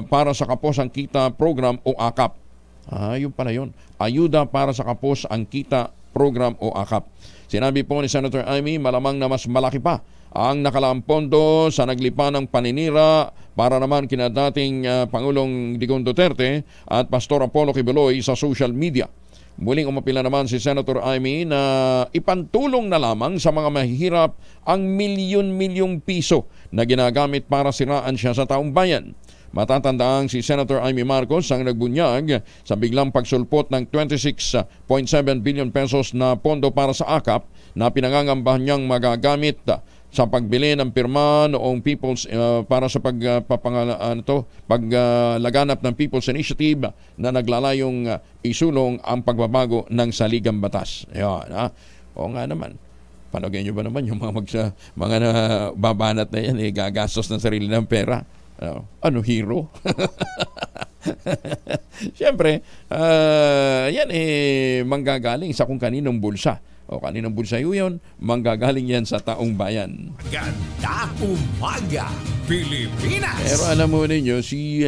para sa Kapos ang Kita program o AKAP. Yun pala yun. Ayuda para sa Kapos ang Kita program o AKAP. Sinabi po ni Senator Amy, malamang na mas malaki pa ang nakalaang pondo sa naglipa ng paninira para naman kina dating Pangulong Digong Duterte at Pastor Apollo Kibuloy sa social media. Muling umapila naman si Senator Amy na ipantulong na lamang sa mga mahihirap ang milyon-milyong piso na ginagamit para siraan siya sa taong bayan. Matatandaan si Senator Amy Marcos ang nagbunyag sa biglang pagsulpot ng 26.7 billion pesos na pondo para sa AKAP na pinangangambahan niyang magagamit sa pagbili ng pirma noong para sa paglaganap ng People's Initiative na naglalayong isulong ang pagbabago ng saligang batas. Ayan, Oo nga naman. Panogyan nyo ba naman yung mga babanat na yan, gagastos ng sarili ng pera? Hero? Siyempre, yan manggagaling sa kung kaninong bulsa. O kaninong bulsa yun, manggagaling yan sa taong bayan. Maganda umaga, Pilipinas! Pero alam mo ninyo, si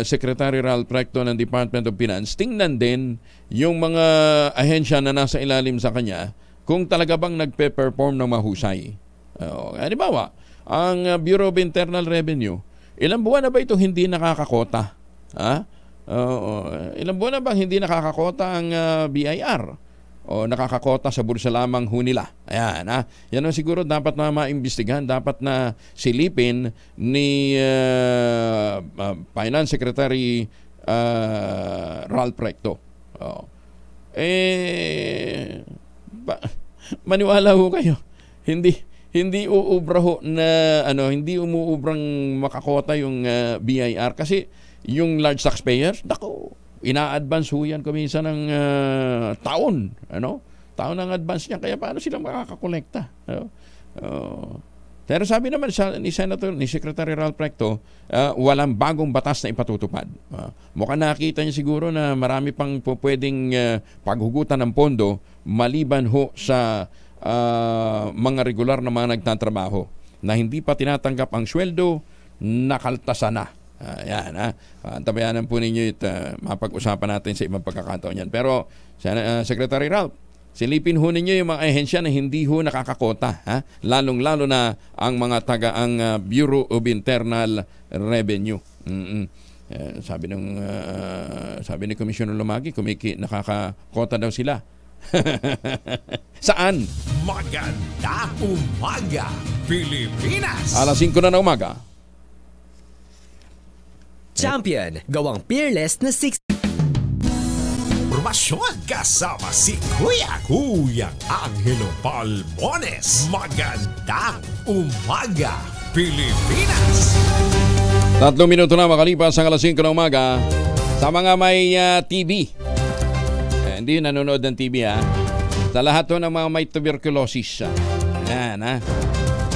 Secretary Ralph Recto ng Department of Finance, tingnan din yung mga ahensya na nasa ilalim sa kanya kung talaga bang nagpe-perform ng mahusay. Halimbawa, ang Bureau of Internal Revenue, ilang buwan na ba ito hindi nakakakota? Ilang buwan na bang hindi nakakakota ang BIR? O nakakakota sa bursa lamang ho nila. Ayan, yan ang siguro dapat na maimbestigahan, dapat na silipin ni Finance Secretary Ralph Recto. Maniwala ho kayo. Hindi uubra ho na hindi umuubrang makakota yung BIR kasi yung large taxpayers, ina-advance ho yan kumisa ng taon. Taon ang advance niya. Kaya paano silang makakakolekta? Pero sabi naman ni Secretary Ralph Recto, walang bagong batas na ipatutupad. Mukhang nakita niya siguro na marami pang pwedeng paghugutan ng pondo maliban ho sa mga regular na mga nagtatrabaho na hindi pa tinatanggap ang sweldo, nakaltasan na. Yan, antabayanan po ninyo ito. Mapag-usapan natin sa ibang pagkakataon yan. Pero, Secretary Ralph, silipin ho ninyo yung mga ahensya na hindi ho nakakakota. Lalong-lalo na ang mga ang Bureau of Internal Revenue. Sabi ni Commissioner Lumagi, nakakakota daw sila. Saan? Maganda umaga, Pilipinas! Alas 5 na ng umaga. Champion, gawang peerless na 6. Informasyon kasama si Kuyang Angelo Palmones. Magandang umaga, Pilipinas! 3 minuto na makalipas ang alas 5 ng umaga. Sa mga may TB, hindi nanonood ng TV sa lahat to ng mga may tuberculosis. Yan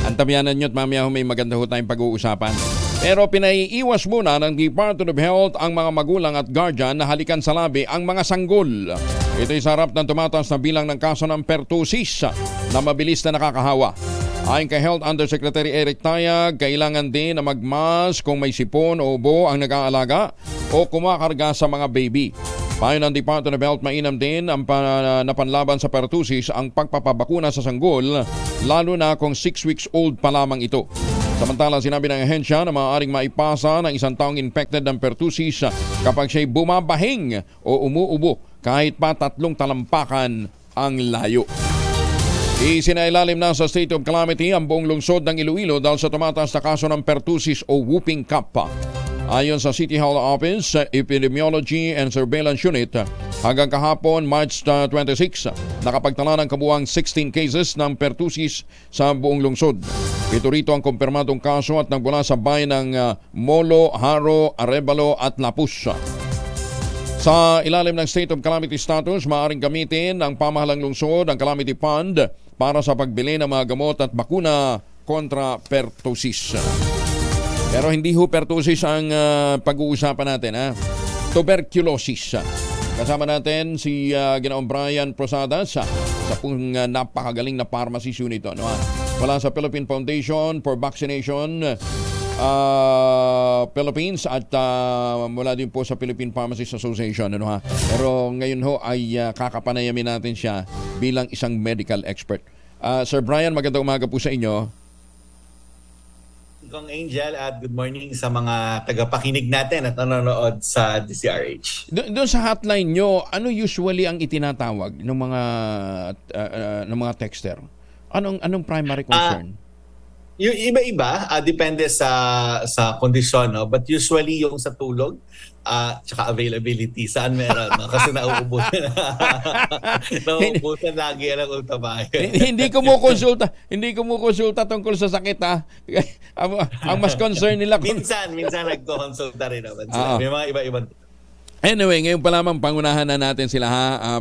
antabayanan nyo at mamaya may maganda ho tayong pag-uusapan. Pero pinaiiwas muna ng Department of Health ang mga magulang at guardian na halikan sa labi ang mga sanggol. Ito'y sa harap ng tumataas na bilang ng kaso ng pertussis na mabilis na nakakahawa. Ayon kay Health Undersecretary Eric Tayag, kailangan din na magmask kung may sipon o ubo ang nag-aalaga o kumakarga sa mga baby. Payo ng Department of Health, mainam din ang napanlaban sa pertussis ang pagpapabakuna sa sanggol, lalo na kung 6 weeks old pa lamang ito. Samantala, sinabi ng ahensya na maaaring maipasa ng isang taong infected ng pertussis kapag siya'y bumabahing o umuubo kahit pa 3 talampakan ang layo. Isinailalim na sa state of calamity ang buong lungsod ng Iloilo dahil sa tumataas na kaso ng pertussis o whooping cough. Ayon sa City Health Office, Epidemiology and Surveillance Unit, hanggang kahapon, March 26, nakapagtala ng kabuuang 16 cases ng pertussis sa buong lungsod. Ito rito ang kumpirmadong kaso at nagmula sa bayan ng Molo, Haro, Arevalo at Lapus. Sa ilalim ng State of Calamity status, maaaring gamitin ng pamahalang lungsod ang Calamity Fund para sa pagbili ng mga gamot at bakuna kontra pertussis. Pero hindi ho pertussis ang pag-uusapan natin. Tuberculosis. Kasama natin si Ginoong Brian Posadas sa pong napakagaling na pharmacist unit. Wala sa Philippine Foundation for Vaccination Philippines at mula din po sa Philippine Pharmacists Association. Pero ngayon ho ay kakapanayamin natin siya bilang isang medical expert. Sir Brian, magandang umaga po sa inyo. Kong Angel at good morning sa mga tagapakinig natin at nanonood sa DCRH. Doon sa hotline nyo, ano usually ang itinatawag ng mga texter? Anong primary concern? Yung iba-iba, depende sa kondisyon, no? But usually yung sa tulog, tsaka availability, saan meron, no? Kasi nauubusan lagi ang ultrabayo. Hindi ko kumukonsulta tungkol sa sakit, ang mas concern nila minsan nagko-consulta rin naman sila. May mga iba-ibang. Anyway, ngayon pa lamang pangunahan na natin sila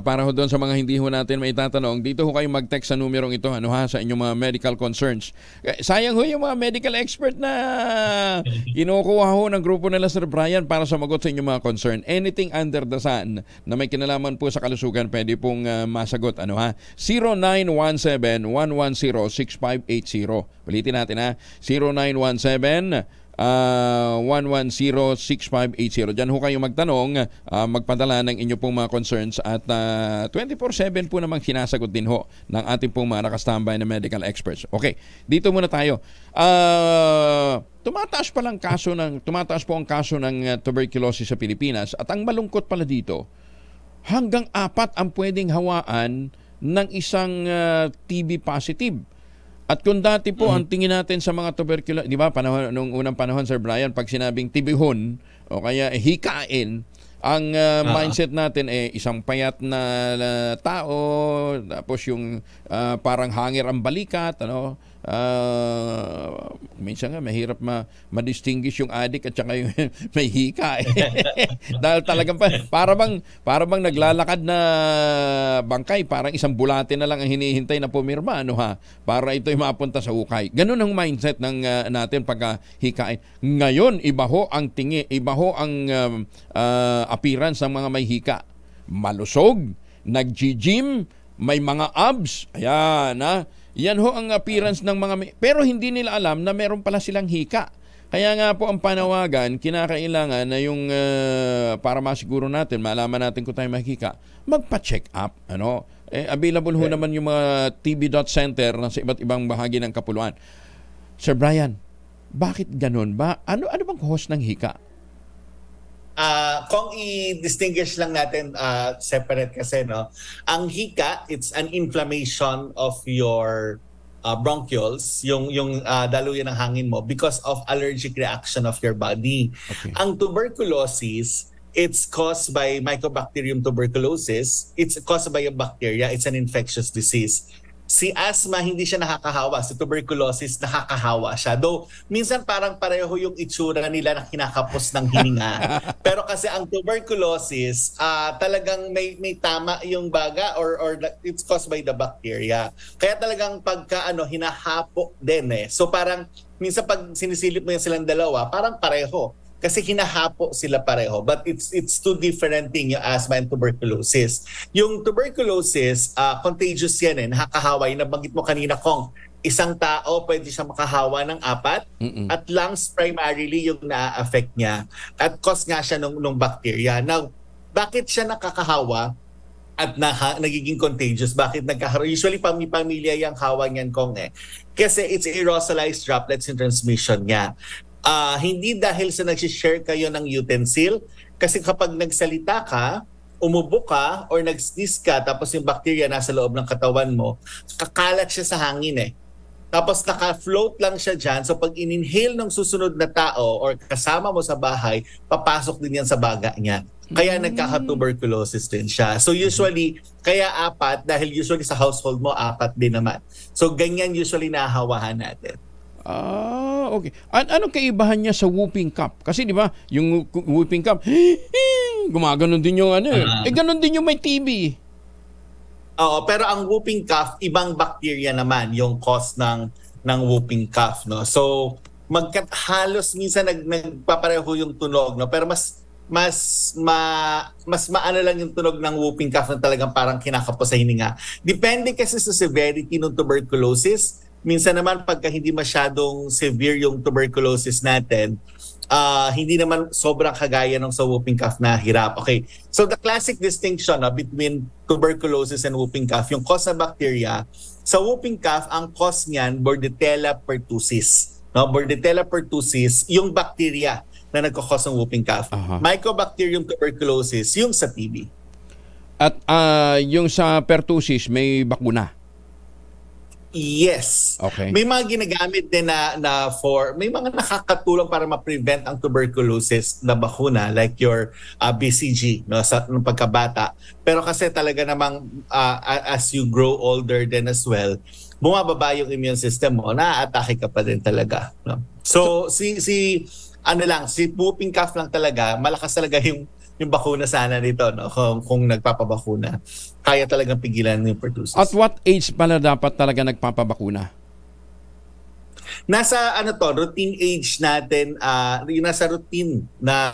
para ho doon sa mga hindi ho natin maitatanong. Dito ho kayo mag-text sa numerong ito sa inyong mga medical concerns. Sayang ho yung mga medical expert na kinukuha ho ng grupo nila Sir Brian para sumagot sa inyong mga concern. Anything under the sun na may kinalaman po sa kalusugan pwede pong masagot. 0917-110-6580. Ulitin natin 0917 110-6580. Diyan ho kayo magtanong, magpadala ng inyo pong mga concerns at 24/7 po namang sinasagot din ho ng ating pong mga nakastambay na medical experts. Okay, dito muna tayo. Tumataas po ang kaso ng tuberculosis sa Pilipinas at ang malungkot pala dito, hanggang 4 ang pwedeng hawaan ng isang TB positive. At kung dati po ang tingin natin sa mga tuberculosis, di ba, nung unang panahon, Sir Brian, pag sinabing tibihon o kaya hikain, ang mindset natin isang payat na tao, tapos yung parang hangir ang balikat, minsan nga mahirap ma-distinguish yung adik at saka yung may hika dahil talagang para bang naglalakad na bangkay, parang isang bulate na lang ang hinihintay na pumirma para ito'y mapunta sa hukay. Ganun ang mindset ng natin pagka hikain. Ngayon iba ho ang appearance ng mga may hika. Malusog, nag-gym, may mga abs. Ayan, ha? Yan ho ang appearance ng mga... Pero hindi nila alam na meron pala silang hika. Kaya nga po ang panawagan, kinakailangan na yung para masiguro natin, malaman natin kung tayo mahika, magpa-check up. Ano? Available ho naman yung mga TB.center na sa iba't ibang bahagi ng kapuluan. Sir Brian, bakit ganun ba? Ano bang cause ng hika? Kung i-distinguish lang natin separate kasi, no? Ang hika, it's an inflammation of your bronchioles, yung daluyan ng hangin mo because of allergic reaction of your body. Okay. Ang tuberculosis, it's caused by Mycobacterium tuberculosis. It's caused by a bacteria. It's an infectious disease. Si asthma, hindi siya nakakahawa. Si tuberculosis, nakakahawa siya. Though, minsan parang pareho yung itsura nila na kinakapos ng hininga. Pero kasi ang tuberculosis, talagang may tama yung baga or it's caused by the bacteria. Kaya talagang pagka hinahapo din eh. So parang, minsan pag sinisilip mo yan silang dalawa, parang pareho. Kasi hinahapo sila pareho. But it's two different things, yung asthma and tuberculosis. Yung tuberculosis, contagious yan eh. Nakakahaway. Nabanggit mo kanina kung isang tao pwede siya makahawa ng 4 at lungs primarily yung na-affect niya. At cause nga siya nung bacteria. Now, bakit siya nakakahawa at nagiging contagious? Bakit nagkakaroon? Usually, pamilya yung hawa niyan kong eh. Kasi it's aerosolized droplets in transmission niya. Hindi dahil sa nag-share kayo ng utensil, kasi kapag nagsalita ka, umubo ka, or nag-sneeze ka, tapos yung bacteria nasa loob ng katawan mo, kakalat siya sa hangin eh. Tapos naka-float lang siya dyan, so pag in-inhale ng susunod na tao or kasama mo sa bahay, papasok din yan sa baga niya. Kaya nagkaka-tuberculosis din siya. So usually, kaya 4, dahil usually sa household mo, 4 din naman. So ganyan usually nahawahan natin. Okay. Anong kaibahan niya sa whooping cough? Kasi di ba, yung whooping cough, gumaganon din yung ganon din yung may TB. Oo, pero ang whooping cough, ibang bacteria naman yung cause ng whooping cough, no? So, halos minsan nagpapareho yung tunog, no? Pero mas maano lang yung tunog ng whooping cough na talagang parang kinakapos sa hininga. Depende kasi sa severity ng tuberculosis. Minsan naman pagka hindi masyadong severe yung tuberculosis natin, hindi naman sobrang kagaya ng sa whooping cough na hirap. Okay, so the classic distinction between tuberculosis and whooping cough, yung cause na bacteria, sa whooping cough, ang cause niyan, Bordetella pertussis. No? Bordetella pertussis, yung bacteria na nagkakos ng whooping cough. Mycobacterium tuberculosis, yung sa TB. At yung sa pertussis, may bakuna? Yes. Okay. May mga ginagamit din na may mga nakakatulong para ma-prevent ang tuberculosis na bakuna like your BCG nung pagkabata. Pero kasi talaga namang as you grow older then as well, bumababa yung immune system mo, na-atake ka pa din talaga. No? So si whooping cough lang talaga, malakas talaga yung bakuna sana nito, no? Kung nagpapabakuna, kaya talagang pigilan yung pertussis. At what age pala dapat talaga nagpapabakuna? Nasa routine age natin, yung nasa routine na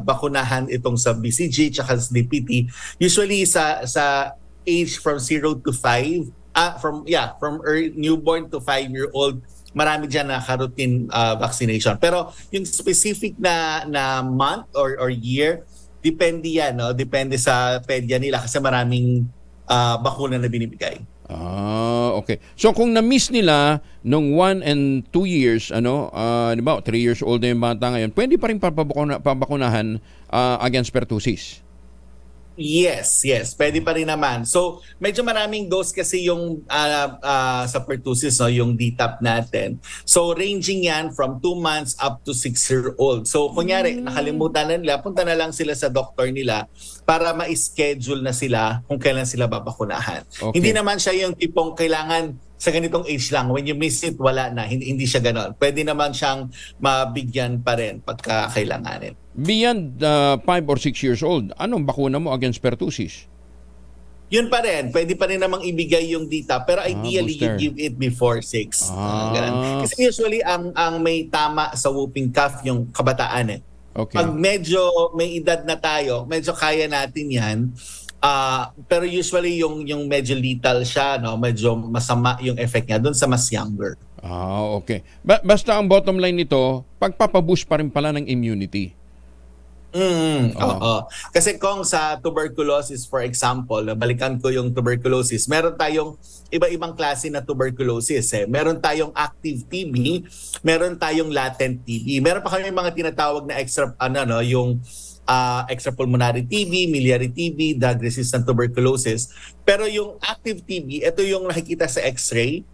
bakunahan itong sa BCG tsaka sa DPT, usually sa age from 0 to 5, from newborn to 5-year-old, marami dyan na routine vaccination. Pero yung specific na month or year, depende yan. No? Depende sa pedya nila kasi maraming bakuna na binibigay. Okay. So kung na-miss nila nung 1 and 2 years, di ba, 3 years old na yung bata ngayon, pwede pa rin pabakunahan against pertussis? Yes. Pwede pa rin naman. So, medyo maraming dose kasi yung sa pertussis, no, yung DTaP natin. So, ranging yan from 2 months up to 6-year-old. So, kunyari, nakalimutan na nila, punta na lang sila sa doktor nila para ma-schedule na sila kung kailan sila babakunahan. Okay. Hindi naman siya yung tipong kailangan sa ganitong age lang. When you miss it, wala na. Hindi siya ganon. Pwede naman siyang mabigyan pa rin pagka kailanganin. Beyond 5 or 6 years old, anong bakuna mo against pertussis? Yun pa rin. Pwede pa rin namang ibigay yung DTaP. Pero ideally, you give it before 6. Kasi usually, ang may tama sa whooping cough yung kabataan eh. Okay. Pag medyo may edad na tayo, medyo kaya natin yan, Pero usually yung medyo lethal siya, no, medyo masama yung effect niya doon sa mas younger. Okay. Basta ang bottom line nito, pagpapaboost pa rin pala ng immunity. Oo. Kasi kung sa tuberculosis, for example, balikan ko yung tuberculosis, meron tayong iba-ibang klase na tuberculosis. Meron tayong active TB, meron tayong latent TB. Meron pa kami mga tinatawag na extrapulmonary TB, miliary TB, drug-resistant tuberculosis. Pero yung active TB, ito yung nakikita sa X-ray,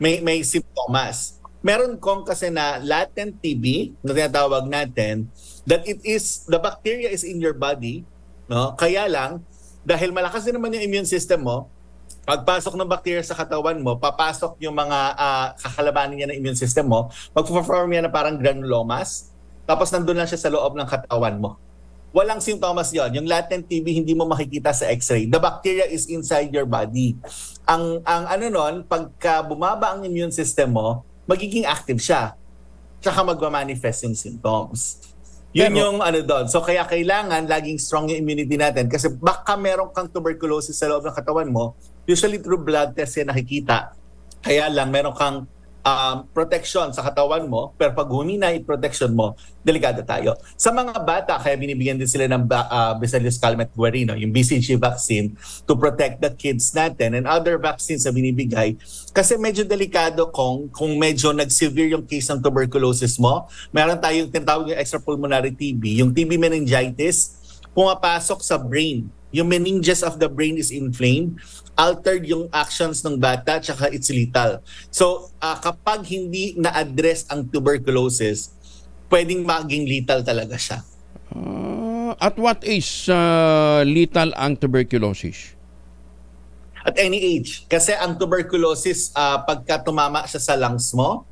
may simptomas. Meron kong kasi na latent TB, na tinatawag natin, that the bacteria is in your body, no? Kaya lang, dahil malakas din naman yung immune system mo, pagpasok ng bacteria sa katawan mo, papasok yung mga kakalabanin niya ng immune system mo, mag-perform yan na parang granulomas, tapos nandun lang siya sa loob ng katawan mo. Walang simptomas yon. Yung latent TB hindi mo makikita sa X-ray. The bacteria is inside your body. Ang pagka bumaba ang immune system mo, magiging active siya. Tsaka magma-manifest yung symptoms. Yun yung doon. So kaya kailangan laging strong yung immunity natin kasi baka meron kang tuberculosis sa loob ng katawan mo, usually through blood test yan nakikita. Kaya lang meron kang protection sa katawan mo, pero pag humina yung protection mo, delikado tayo. Sa mga bata, kaya binibigyan din sila ng Bacillus calmette-guarino, yung BCG vaccine, to protect the kids natin and other vaccines na binibigay. Kasi medyo delikado kung medyo nag-severe yung case ng tuberculosis mo. Meron tayong tinatawag yung extrapulmonary TB, yung TB meningitis, pumapasok sa brain. Yung meninges of the brain is inflamed, altered yung actions ng bata, tsaka it's lethal. So, kapag hindi na-address ang tuberculosis, pwedeng maging lethal talaga siya. At what age lethal ang tuberculosis? At any age. Kasi ang tuberculosis, pagka tumama siya sa lungs mo,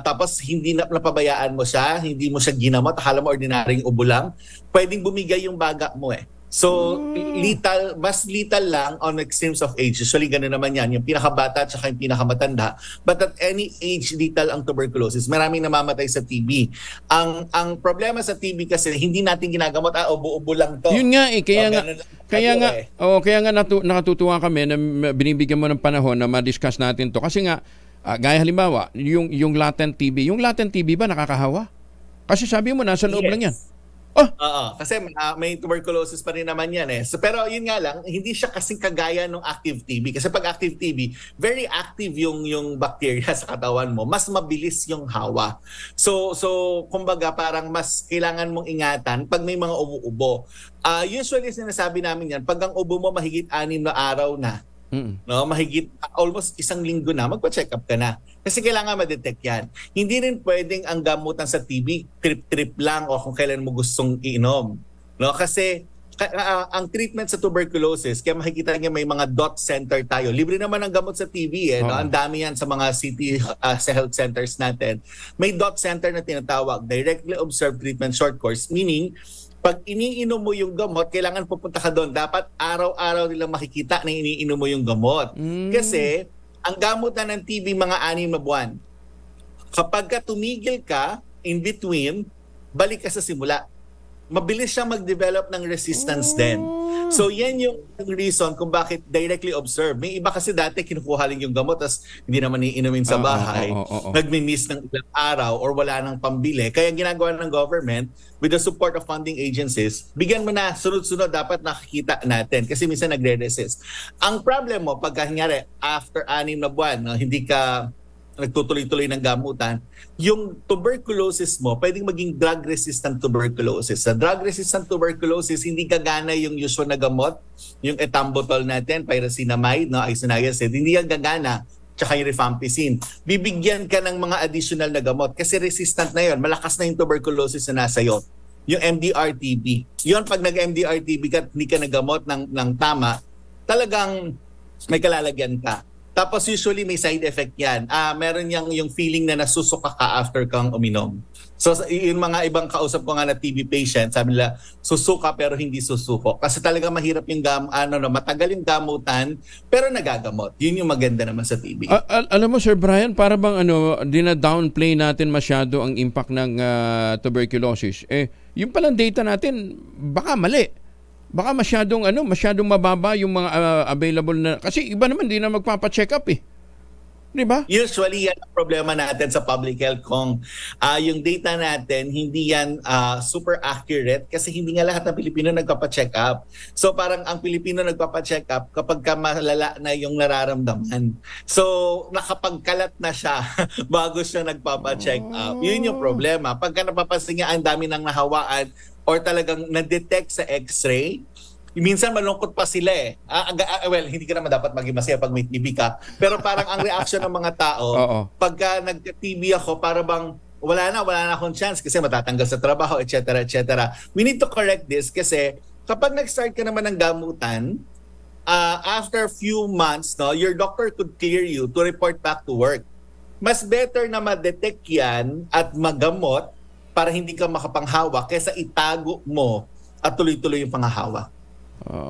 tapos hindi napabayaan mo siya, hindi mo siya ginamot, akala mo ordinaryong ubo lang, pwedeng bumigay yung baga mo So, lethal, mas lethal lang on extremes of age. Usually, gano'n naman yan. Yung pinakabata at yung pinakamatanda. But at any age, lethal ang tuberculosis. Maraming namamatay sa TB. Ang problema sa TB kasi, hindi natin ginagamot, ubo-ubo lang to. Yun nga kaya nga nakatutuwa kami na binibigyan mo ng panahon na ma-discuss natin to. Kasi nga, gaya halimbawa, yung latent TB. Yung latent TB ba nakakahawa? Kasi sabi mo, nasa loob lang yan. Kasi may tuberculosis pa rin naman yan So, pero yun nga lang, hindi siya kasing kagaya ng active TB. Kasi pag active TB, very active yung bacteria sa katawan mo. Mas mabilis yung hawa. So kumbaga parang mas kailangan mong ingatan pag may mga ubo-ubo. Usually sinasabi namin yan, pag ang ubo mo mahigit 6 na araw na, mahigit almost 1 linggo na, magpa-check up ka na. Kasi kailangan ma-detect yan. Hindi rin pwedeng ang gamutan sa TB, trip-trip lang o kung kailan mo gustong iinom. Kasi ang treatment sa tuberculosis, kaya makikita niya may mga dot center tayo. Libre naman ang gamot sa TB. Ang dami yan sa mga city sa health centers natin. May dot center na tinatawag, Directly Observed Treatment Short Course, meaning pag iniinom mo yung gamot, kailangan pupunta ka doon. Dapat araw-araw nilang makikita na iniinom mo yung gamot. Kasi ang gamutan ng TB mga 6 na buwan. Kapag ka tumigil ka, in between, balik ka sa simula. Mabilis siya mag-develop ng resistance din. So yan yung reason kung bakit directly observed. May iba kasi dati kinukuha lang yung gamot tas hindi naman iinumin sa bahay. Nagmi-miss ng ilang araw or wala nang pambili. Kaya ginagawa ng government with the support of funding agencies, bigyan mo na sunod-sunod dapat nakikita natin kasi minsan nagre-resist. Ang problem mo pagka nangyari after 6 na buwan, hindi ka nagtutuloy-tuloy ng gamutan, yung tuberculosis mo, pwedeng maging drug-resistant tuberculosis. Sa drug-resistant tuberculosis, hindi gagana yung usual na gamot, yung ethambutol natin, pyrazinamide, isoniazid, hindi yan gagana, tsaka yung rifampicin. Bibigyan ka ng mga additional na gamot kasi resistant na yon, malakas na yung tuberculosis na nasa iyo. Yung MDR-TB. Yun, pag nag-MDR-TB ka, hindi ka nagamot ng tama, talagang may kalalagyan ka. Tapos usually may side effect yan. Meron yung feeling na nasusuka ka after kang uminom. So yung mga ibang kausap ko nga na TB patient, sabi nila, susuka pero hindi susuko. Kasi talaga mahirap yung matagal yung gamutan pero nagagamot. Yun yung maganda naman sa TB. Alam mo Sir Brian, para bang dina-downplay natin masyado ang impact ng tuberculosis. Yung palang data natin, baka mali. Baka masyadong mababa yung mga available na, kasi iba naman di na magpapa-check up eh. Di ba? Usually yan ang problema natin sa public health kung yung data natin hindi yan super accurate kasi hindi nga lahat ng Pilipino nagpapa-check up. So parang ang Pilipino nagpapa-check up kapag malala na yung nararamdaman. So nakapagkalat na siya bago siya nagpapa-check up. Yun yung problema. Pagka napapansin nga ang dami ng nahawaan or talagang na-detect sa x-ray, minsan malungkot pa sila eh. Well, hindi ka naman dapat maging masaya pag may TB ka. Pero parang ang reaction ng mga tao, pagka nag-TB ako, para bang wala na akong chance kasi matatanggal sa trabaho, etc. etc. We need to correct this kasi kapag nag-start ka naman ng gamutan, after few months, your doctor could clear you to report back to work. Mas better na ma-detect yan at magamot para hindi ka makapanghawa kaysa itago mo at tuloy-tuloy yung panghahawa.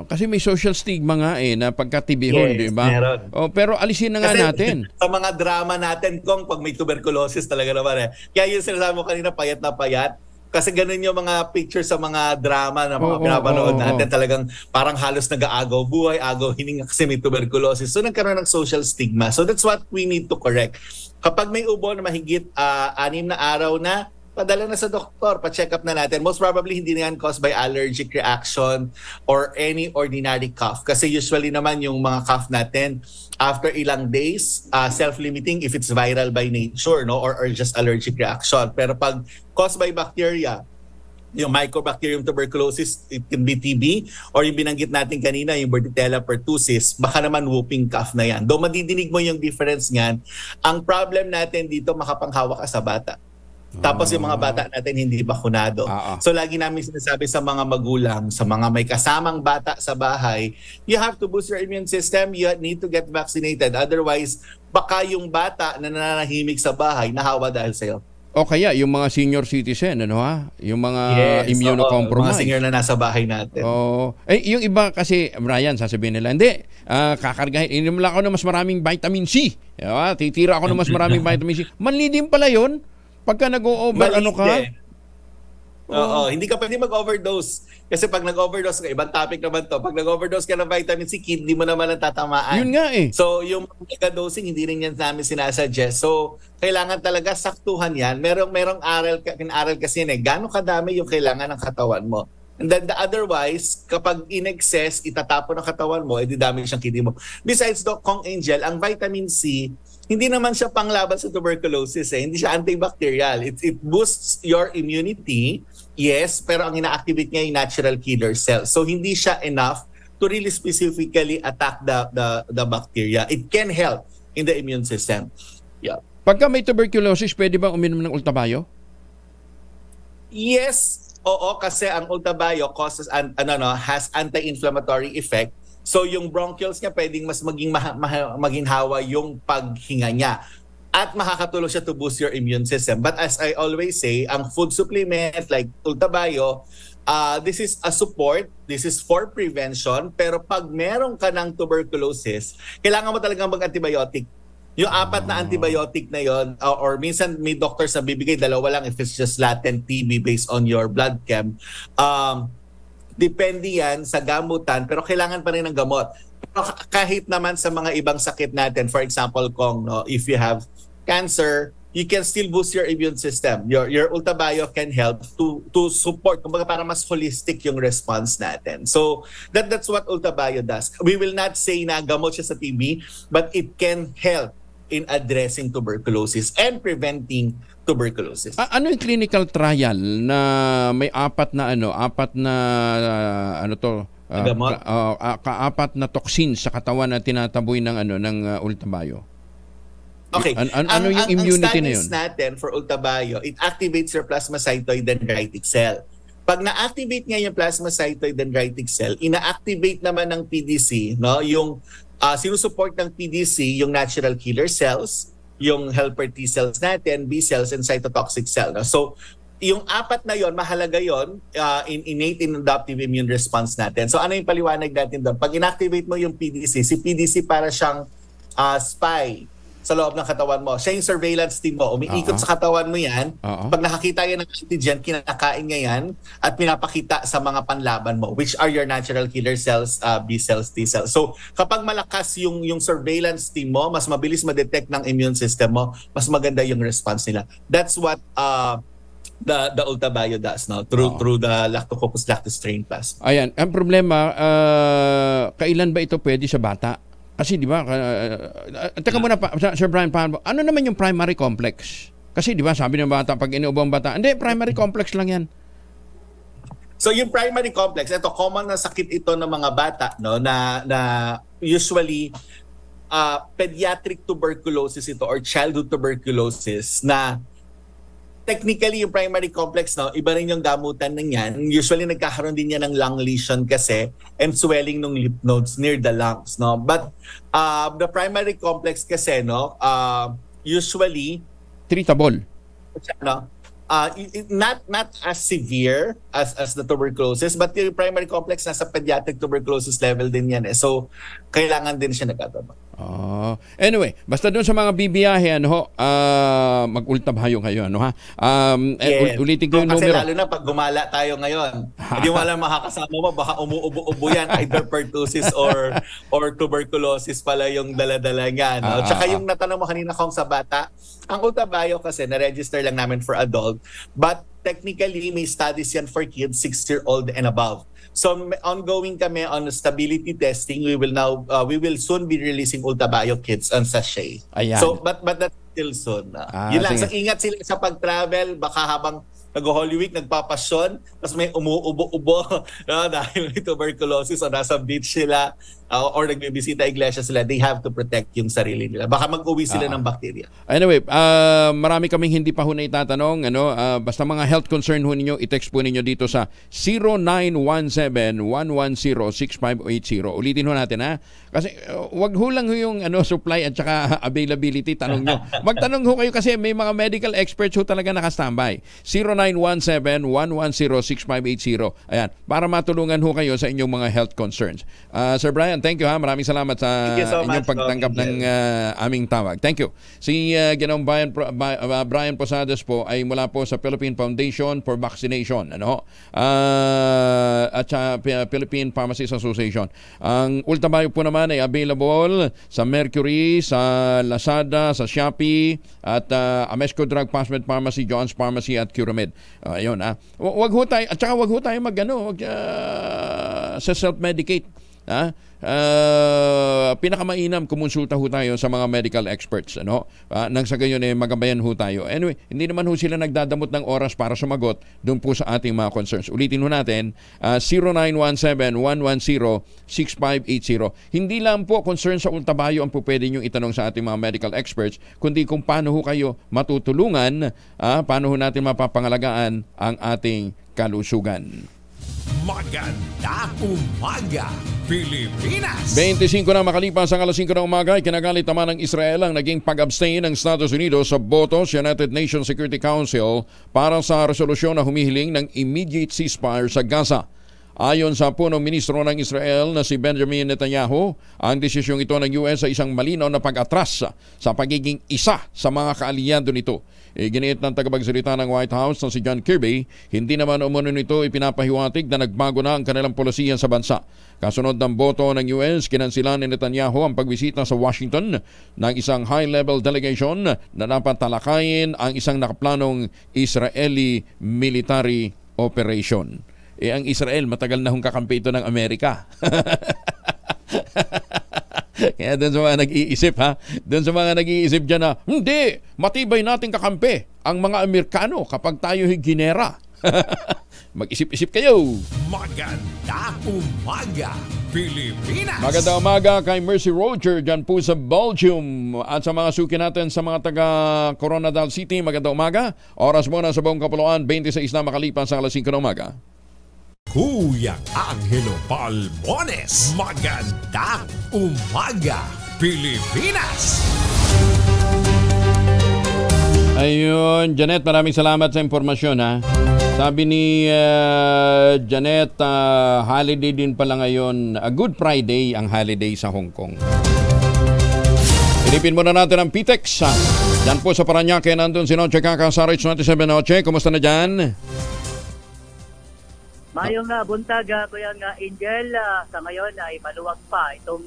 Kasi may social stigma nga na pagkatibihon, di ba? Pero alisin na nga natin. Sa mga drama natin, kung pag may tuberculosis talaga naman Kaya yung sinasabi mo kanina, payat na payat. Kasi ganun yung mga pictures sa mga drama na mga pinapanood natin. Talagang parang halos nag-aagaw buhay, agaw hininga kasi may tuberculosis. So nagkaroon ng social stigma. So that's what we need to correct. Kapag may ubo na mahigit 6 na araw na, padala na sa doktor, pa-check up na natin. Most probably hindi na yan caused by allergic reaction or any ordinary cough. Kasi usually naman yung mga cough natin, after ilang days, self-limiting if it's viral by nature, or just allergic reaction. Pero pag caused by bacteria, yung Mycobacterium tuberculosis, it can be TB, or yung binanggit natin kanina, yung Bordetella pertussis, baka naman whooping cough na yan. Though madidinig mo yung difference nga, ang problem natin dito, makapanghawa ka sa bata. Tapos yung mga bata natin hindi bakunado. So lagi namin sinasabi sa mga magulang, sa mga may kasamang bata sa bahay, you have to boost your immune system, you need to get vaccinated. Otherwise, baka yung bata na nananahimik sa bahay, nahawa dahil sa'yo. O kaya yung mga senior citizen, yung mga immunocompromised. Mga senior na nasa bahay natin. Yung iba kasi, Brian, sasabihin nila, hindi, kakargahin, inom lang ako ng mas maraming vitamin C. Titira ako ng mas maraming vitamin C. Manli din pala yun. Pagka nag-o-over, hindi ka pwede mag-overdose. Kasi pag nag-overdose ka, ibang topic naman to. Pag nag-overdose ka ng vitamin C, kidney mo naman ang tatamaan. Yun nga eh. So, yung mega-dosing, hindi rin yan namin sinasuggest. So, kailangan talaga saktuhan yan. Merong aral kasi yan gano'ng kadami yung kailangan ng katawan mo. And then otherwise, kapag in excess, itatapon ng katawan mo, edi dami siyang kidney mo. Besides, Kong Angel, ang vitamin C, hindi naman siya panglaban sa tuberculosis Hindi siya antibacterial. It boosts your immunity, yes, pero ang ina-activate niya yung natural killer cells. So hindi siya enough to really specifically attack the bacteria. It can help in the immune system. Yeah. Pagka may tuberculosis, pwede bang uminom ng Ultabayo? Yes, oo, kasi ang Ultabayo causes has anti-inflammatory effect. So yung bronchioles niya pwedeng mas maging hawa yung paghinga niya. At makakatulong siya to boost your immune system. But as I always say, ang food supplement like Ultabayo, this is a support, this is for prevention, pero pag meron ka ng tuberculosis, kailangan mo talagang mag-antibiotic. Yung 4 na antibiotic na yon, or minsan may doctors na bibigay 2 lang if it's just latent TB based on your blood chem. Depende yan sa gamutan, pero kailangan pa rin ng gamot. Pero kahit naman sa mga ibang sakit natin, for example, if you have cancer, you can still boost your immune system. Your Ultabayo can help to support, kumbaga para mas holistic yung response natin. So that's what Ultabayo does. We will not say na gamot siya sa TB, but it can help in addressing tuberculosis and preventing tuberculosis. Ano yung clinical trial na may 4 na toxins sa katawan na tinataboy ng Ultabayo? Okay. Ano yung immunity na yun? Ang studies natin for Ultabayo, it activates your plasmacytoid dendritic cell. Pag na-activate nga yung plasmacytoid dendritic cell, ina-activate naman ng PDC, yung sinusupport ng PDC yung natural killer cells, yung helper T cells natin, B cells, and cytotoxic cell. So, yung 4 na yon, mahalaga yon in innate and adaptive immune response natin. So, ano yung paliwanag natin doon? Pag inactivate mo yung PDC, si PDC para siyang spy sa loob ng katawan mo. Siya yung surveillance team mo. Umiikot sa katawan mo yan. Pag nakakita yan ng antigen, kinakain niya yan at pinapakita sa mga panlaban mo, which are your natural killer cells, B cells, T cells. So kapag malakas yung surveillance team mo, mas mabilis ma-detect ng immune system mo, mas maganda yung response nila. That's what the Ultabio does now through the Lactococcus lactis strain plasma. Ayan, ang problema, kailan ba ito pwede sa bata? Kasi di ba, teka muna pa, Sir Brian, ano naman yung primary complex? Kasi di ba, sabi ng bata, pag inuubo ang bata, hindi, primary complex lang yan. So yung primary complex, ito, common na sakit ito ng mga bata, no, na usually pediatric tuberculosis ito or childhood tuberculosis na technically yung primary complex, no, iba rin yung gamutan ng yan. Usually nagkakaroon din yan ng lung lesion kasi and swelling ng lymph nodes near the lungs, no. But the primary complex kasi, no, usually treatable. No, not as severe as the tuberculosis, but yung primary complex nasa pediatric tuberculosis level din yan eh. So kailangan din siya nagtatrabaho. Anyway, basta doon sa mga bibiyahe, mag-ultabhayo kayo, ano ha? Yes. Ulitin ko yung kasi numero. lalo na pag gumala tayo ngayon, hindi mo alam makakasama mo, baka umuubo-ubo yan, either pertussis or tuberculosis pala yung dala-dala niya. No? Tsaka yung natanong mo kanina kung sa bata, ang ultabhayo kasi na-register lang namin for adult, but technically may studies yan for kids 6-year-old and above. So ongoing kami on stability testing. We will soon be releasing Ultabio kits on sachet. Ayan. So but that's still soon. Yun lang. So ingat sila sa pag-travel, baka habang nag-Holy Week, nagpapasyon, tapos may umuubo-ubo dahil may tuberculosis o nasa beach sila or nagbibisita iglesia sila, they have to protect yung sarili nila. Baka mag-uwi sila ng bacteria. Anyway, marami kaming hindi pa ho na itatanong. Basta mga health concern ho ninyo, i-text po ninyo dito sa 0917-110-6580. Ulitin ho natin ha. Kasi wag ho lang ho yung supply at saka availability, tanong nyo. Magtanong ho kayo kasi may mga medical experts ho talaga nakastambay. 0917-110-6580. Ayan, para matulungan ho kayo sa inyong mga health concerns. Sir Brian, thank you ha. Maraming salamat sa inyong pagtanggap ng aming tawag. Thank you. Si Ginoong Brian Posadas po ay mula po sa Philippine Foundation for Vaccination. At sa Philippine Pharmacists Association. Ang Ultabio po naman ay available sa Mercury, sa Lazada, sa Shopee, at Amesco Drug Passment Pharmacy, John's Pharmacy at Curamed. Ayun ha. Wag ho tayo, at saka wag ho tayo sa self-medicate. Pinakamainam kumonsulta ho tayo sa mga medical experts, nang sa gayon magabayan ho tayo. Anyway, hindi naman ho sila nagdadamot ng oras para sumagot doon po sa ating mga concerns. Ulitin ho natin, 0917-110-6580. Hindi lang po concern sa Ultabio ang po pwede nyo itanong sa ating mga medical experts, kundi kung paano ho kayo matutulungan, paano ho natin mapapangalagaan ang ating kalusugan. Magandang umaga, Pilipinas! 25 na makalipas ang alas 5 ng umaga, kinagalit naman ng Israel ang naging pag-abstain ng Estados Unidos sa boto sa United Nations Security Council para sa resolusyon na humihiling ng immediate ceasefire sa Gaza. Ayon sa punong ministro ng Israel na si Benjamin Netanyahu, ang desisyong ito ng US ay isang malinaw na pag-atras sa pagiging isa sa mga kaalyado nito. Giniit ng tagapagsalita ng White House na si John Kirby, hindi naman umano nito ipinapahiwatig na nagbago na ang kanilang polisiyan sa bansa. Kasunod ng boto ng US, kinansilan ni Netanyahu ang pagbisita sa Washington ng isang high-level delegation na dapat talakayin ang isang nakaplanong Israeli military operation. Ang Israel, matagal na hong kakampi ito ng Amerika. Kaya doon sa mga nag-iisip doon sa mga nag-iisip dyan na hindi, matibay nating kakampi ang mga Amerikano kapag tayo ginera. Mag-isip-isip kayo. Magandang umaga, Pilipinas! Magandang umaga kay Mercy Roger dyan po sa Belgium at sa mga suki natin sa mga taga Coronadal City. Magandang umaga. Oras muna sa buong kapuluan, 26 na makalipas sa alas 5 ng umaga. Kuya Angelo Palmones, magandang umaga, Pilipinas! Ayun, Janet, maraming salamat sa impormasyon Sabi ni Janet, holiday din pala ngayon, Good Friday ang holiday sa Hong Kong. Silipin muna natin ang PTEX. Yan po sa Paranaque, nandun si Noche Kaka sa RH97. Noche, kumusta na dyan? Mayong buntag, Kuya Angel, sa ngayon ay maluwag pa itong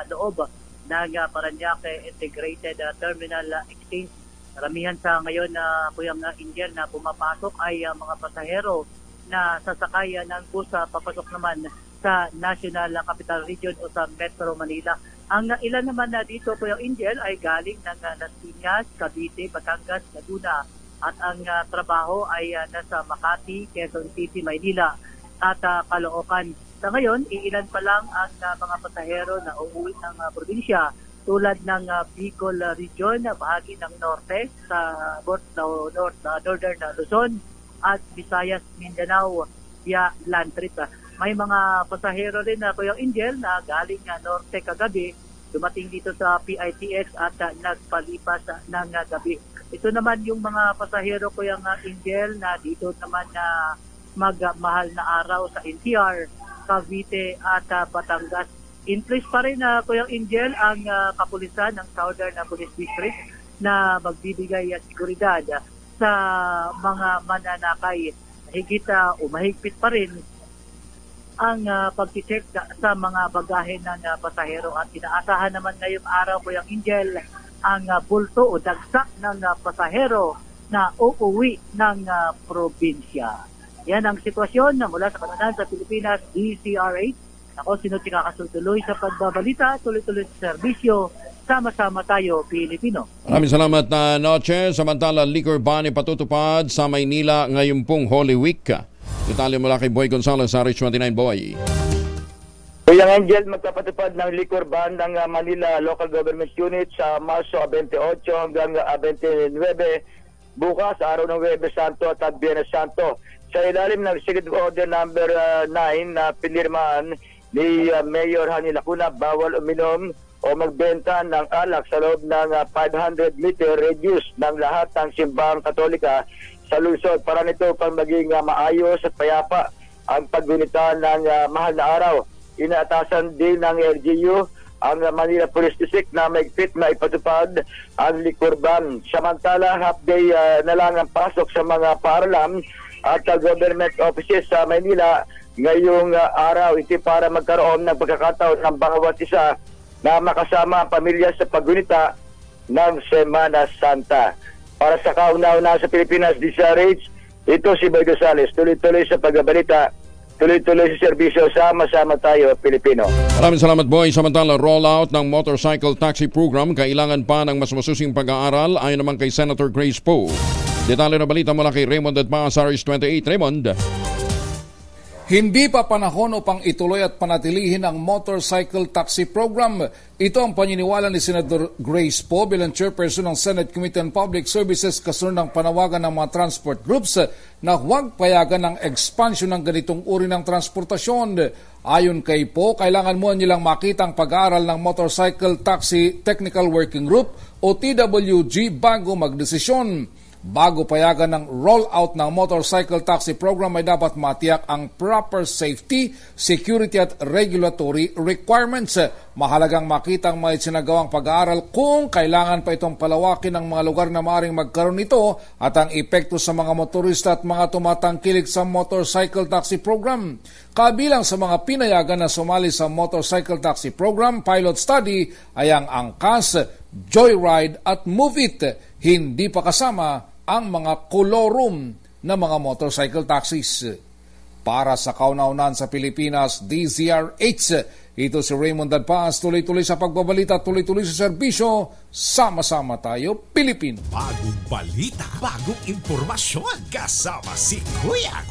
loob ng Paranaque Integrated Terminal Exchange. Karamihan sa ngayon, Kuya Angel, na pumapasok ay mga pasahero na sasakay ng bus papasok naman sa National Capital Region o sa Metro Manila. Ang ilan naman na dito, Kuya Angel, ay galing ng Las Piñas, Cavite, Batangas, Laguna, at ang trabaho ay nasa Makati, Quezon City, Maynila at Caloocan. Sa ngayon, iilan pa lang ang mga pasahero na uuwi ng probinsya tulad ng Bicol Region, bahagi ng Norte sa Northern Luzon at Visayas, Mindanao via land trip. May mga pasahero rin na Kuya Angel na galing Norte kagabi, dumating dito sa PITX at nagpalipas ng gabi. Ito naman yung mga pasahero Kuya Angel na dito naman na magmahal na araw sa NCR, Cavite at Batangas. In place pa rin Kuya Angel ang kapulisan ng Southern Police District na magbibigay seguridad sa mga mananakay. Higit o mahigpit pa rin ang pag-check sa mga bagahe ng pasahero at inaasahan naman ngayong araw Kuya Angel ang bulto o dagsa ng pasahero na uuwi ng probinsya. Yan ang sitwasyon na mula sa kanunan sa Pilipinas, DCRH. Ako, Noche Kaka, tuloy sa pagbabalita, tuloy-tuloy sa serbisyo. Sama-sama tayo, Pilipino. Maraming salamat na Noche. Samantala, liquor ban ipatutupad sa Maynila ngayon pong Holy Week. Detalye mula kay Boy Gonzales sa RH29. Boy. Kuya Angel, magpapatupad ng liquor ban ng Manila Local Government Unit sa Marso 28 hanggang 29, bukas, araw ng Huwebes Santo at Biyernes Santo. Sa ilalim ng Executive Order number 9 na pinirmahan ni Mayor Hani Lacuna, bawal uminom o magbenta ng alak sa loob ng 500 meter radius ng lahat ng simbahang Katolika sa lungsod para nito pang maging maayos at payapa ang paggunita ng mahal na araw. Inaatasan din ng LGU ang Manila Police District na maigpit na ipatupad ang liquor ban. Samantala, half-day na lang ang pasok sa mga paaralan at government offices sa Manila ngayong araw. Ito para magkaroon ng pagkakataon ng bawat isa na makasama ang pamilya sa paggunita ng Semana Santa. Para sa kauna-una sa Pilipinas, DCRH, ito si Boy Gonzales. Tuloy-tuloy sa pagbabalita, tuloy-tuloy sa serbisyo, sama-sama tayo, Pilipino. Maraming salamat, Boy. Samantala, rollout ng motorcycle taxi program, kailangan pa ng mas masusing pag-aaral ayon naman kay Senator Grace Poe. Detalye na balita mula kay Raymond at Pasaris 28. Raymond. Hindi pa panahon upang ituloy at panatilihin ang motorcycle taxi program. Ito ang paniniwala ni Senator Grace Poe bilang chairperson ng Senate Committee on Public Services kasunod ng panawagan ng mga transport groups na huwag payagan ng expansion ng ganitong uri ng transportasyon. Ayon kay Poe, kailangan mo nilang makita ang pag-aaral ng Motorcycle Taxi Technical Working Group o TWG bago magdesisyon. Bago payagan ng rollout ng motorcycle taxi program ay dapat matiyak ang proper safety, security at regulatory requirements. Mahalagang makita ang mga isinagawang pag-aaral kung kailangan pa itong palawakin ng mga lugar na maaaring magkaroon nito at ang epekto sa mga motorista at mga tumatangkilik sa motorcycle taxi program. Kabilang sa mga pinayagan na sumali sa motorcycle taxi program pilot study ay ang Angkas, Joyride at Move It. Hindi pa kasama ang mga kolorum na mga motorcycle taxis. Para sa kauna-unan sa Pilipinas, DZRH, ito si Raymond Dadpas, tuloy-tuloy sa pagbabalita, tuloy-tuloy sa serbisyo, sama-sama tayo, Pilipino. Bagong balita, bagong impormasyon, kasama si Kuya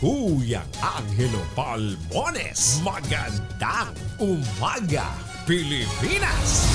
Angelo Palmones. Magandang umaga, Pilipinas!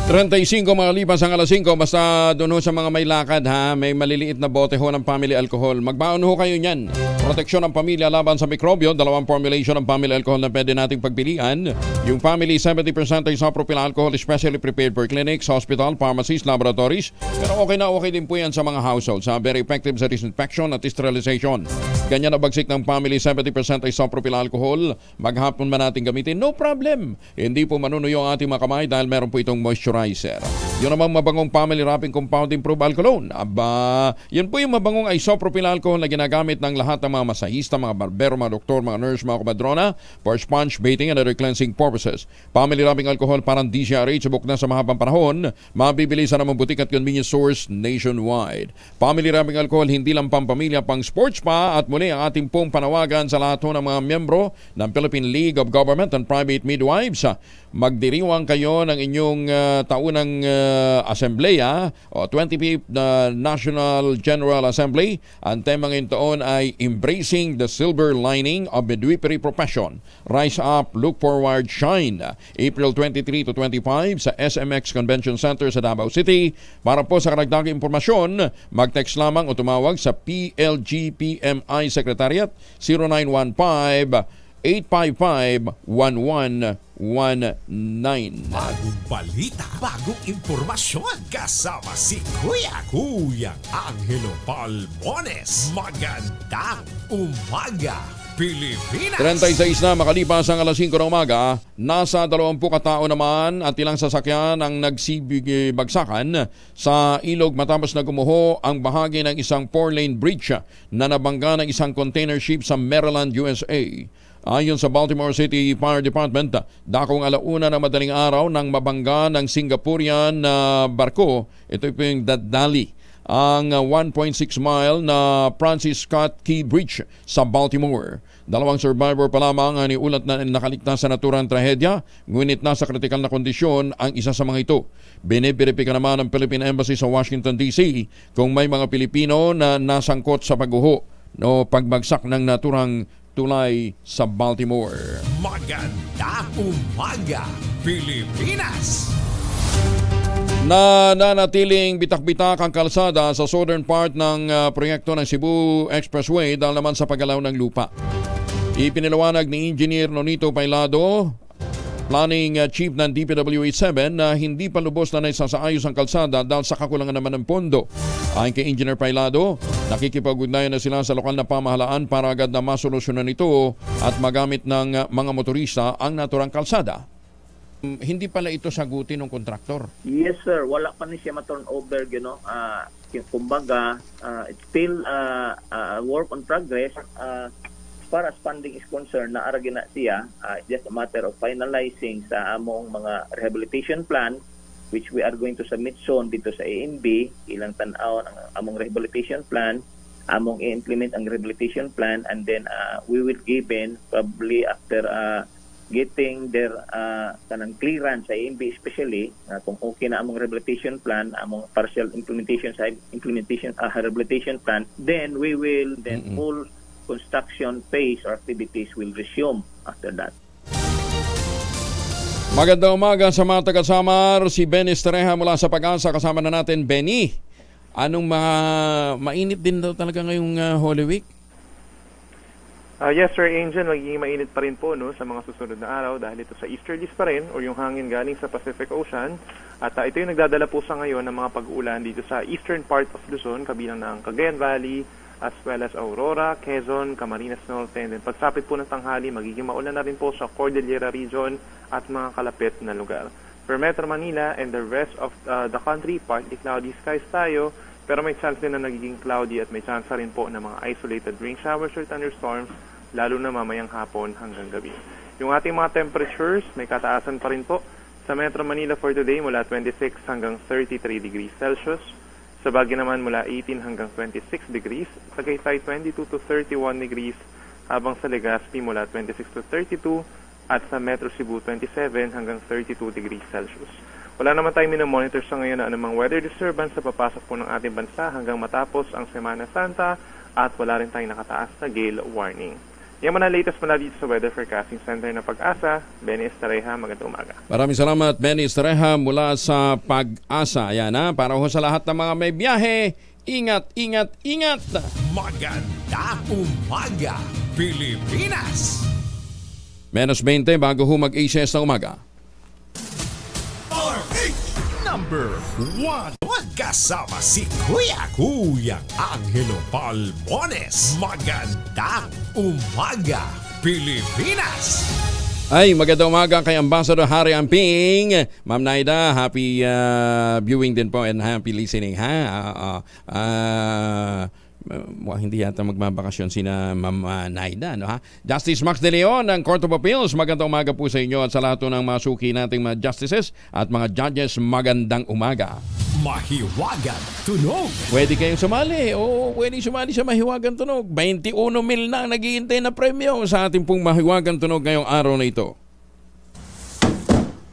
35 malipas ang alas 5, basta doon ho sa mga may lakad ha, may maliliit na bote ho ng family alcohol. Magbaon ho kayo niyan. Proteksyon ng pamilya laban sa mikrobyo, dalawang formulation ng family alcohol na pwede nating pagpilian. Yung family 70% isopropyl alcohol especially prepared for clinics, hospital, pharmacies, laboratories. Pero okay na okay din po yan sa mga households. Very effective sa disinfection at sterilization. Ganyan na bagsik ng family 70% isopropyl alcohol. Maghapon man natin gamitin, no problem. Hindi po manunuyo ang ating mga kamay dahil meron po itong moisturizer. Yun namang mabangong family wrapping compound improved alcohol. Aba, yun po yung mabangong isopropyl alcohol na ginagamit ng lahat ng mga masahista, mga barbero, mga doktor, mga nurse, mga kumadrona for sponge bathing and other cleansing purposes. Family wrapping alcohol parang DCRH subok na sa mahabang panahon. Mabibili sa namang butik at convenience stores nationwide. Family wrapping alcohol hindi lang pampamilya, pang sports pa. At muli ang ating pong panawagan sa lahat ng mga miyembro ng Philippine League of Government and Private Midwives. Magdiriwang kayo ng inyong taunang Assembleya o 25th National General Assembly. Ang tema ngayong taon ay Embracing the Silver Lining of Midwifery Profession. Rise Up, Look Forward, Shine. April 23 to 25 sa SMX Convention Center sa Davao City. Para po sa karagdagang impormasyon, mag-text lamang o tumawag sa PLG-PMI Secretariat 0915-855-1119. Bagong balita, bagong impormasyon. Kasama si Kuyang Angelo Palmones. Magandang umaga, Pilipinas! 36 na makalipas ang alas 5 ng umaga, nasa 20 katao naman at ilang sasakyan ang nagsibagsakan sa ilog matapos na gumuho ang bahagi ng isang 4-lane bridge na nabangga ng isang container ship sa Maryland, USA. Ayon sa Baltimore City Fire Department, dakong alauna ng madaling araw nang mabangga ng Singaporean na barko, ito po yung Dadali, ang 1.6 mile na Francis Scott Key Bridge sa Baltimore. 2 survivor pa lamang ang iulat na nakaligtas sa naturang trahedya, ngunit nasa kritikal na kondisyon ang isa sa mga ito. Binibiripika naman ng Philippine Embassy sa Washington, D.C. kung may mga Pilipino na nasangkot sa pagguho o pagbagsak ng naturang tulay sa Baltimore. Magandang umaga, Pilipinas! Nananatiling bitak-bitak ang kalsada sa southern part ng proyekto ng Cebu Expressway dahil naman sa paggalaw ng lupa. Ipiniliwanag ni Engineer Nonito Pailado, Planning Chief ng DPWH7, na hindi pa lubos na naisasaayos ang kalsada dahil sa kakulangan naman ng pondo. Ayon kay Engineer Pailado, nakikipag-ugnayan na sila sa lokal na pamahalaan para agad na masolusyonan ito at magamit ng mga motorista ang naturang kalsada. Hindi pala ito sagutin ng kontraktor. Yes sir, wala pa ni siya ma-turnover, kumbaga, it's still work on progress. As far as funding is concerned, naaragin na siya. It's just a matter of finalizing sa among mga rehabilitation plan, which we are going to submit soon dito sa AMB. Ilang tanaw ang among rehabilitation plan, among i-implement ang rehabilitation plan, and then we will given probably after getting their kanang clearance sa AMB, especially kung okay na among rehabilitation plan, among partial implementation sa rehabilitation plan, then we will full construction phase or activities will resume after that. Magandang umaga sa mga taga-Samar. Si Benny Estrella mula sa Pag-asa. Kasama na natin, Benny. Anong mga mainit din daw talaga ngayong Holy Week? Yes sir, Angel, magiging mainit pa rin po sa mga susunod na araw dahil ito sa easterlies pa rin o yung hangin galing sa Pacific Ocean. At ito yung nagdadala po sa ngayon ng mga pag-uulan dito sa eastern part of Luzon, kabilang ng Cagayan Valley, as well as Aurora, Quezon, Camarines Norte, and then pagsapit po ng tanghali, magiging maulan na rin po sa Cordillera region at mga kalapit na lugar. For Metro Manila and the rest of the country, partly cloudy skies tayo, pero may chance din na nagiging cloudy at may chance rin po ng mga isolated rain showers or thunderstorms, lalo na mamayang hapon hanggang gabi. Yung ating mga temperatures, may kataasan pa rin po. Sa Metro Manila for today, mula 26 hanggang 33 degrees Celsius. Sa Baguio naman mula 18 hanggang 26 degrees, sa Tagaytay 22 to 31 degrees, habang sa Legazpi mula 26 to 32 at sa Metro Cebu 27 hanggang 32 degrees Celsius. Wala naman tayong minomonitor sa ngayon na anumang weather disturbance sa papasok po ng ating bansa hanggang matapos ang Semana Santa at wala rin tayong nakataas na gale warning. Yan man ang latest mula dito sa Weather Forecasting Center ng Pag-asa. Benny Estrella, magandang umaga. Maraming salamat, Benny Estrella mula sa Pag-asa. Ayan para ho sa lahat ng mga may biyahe, ingat, ingat, ingat! Magandang umaga, Pilipinas! Menos 20 bago ho mag-ACS na umaga. Number 1. Kasama si Kuyang Angelo Palmones. Magandang umaga, Pilipinas! Ay, magandang umaga kay Ambassador Harry Amping. Ma'am Naida, happy viewing din po and happy listening, ha? Hindi yata magbabakasyon sina Ma'am Naida, no, ha? Justice Max De Leon ng Court of Appeals, magandang umaga po sa inyo at sa lahat ng mga suki nating mga justices at mga judges, magandang umaga. Mahiwagan Tunog. Pwede kayong sumali. Oo, pwede sumali sa Mahiwagan Tunog. 21 mil na naghihintay na premyo sa ating pong Mahiwagan Tunog ngayong araw na ito.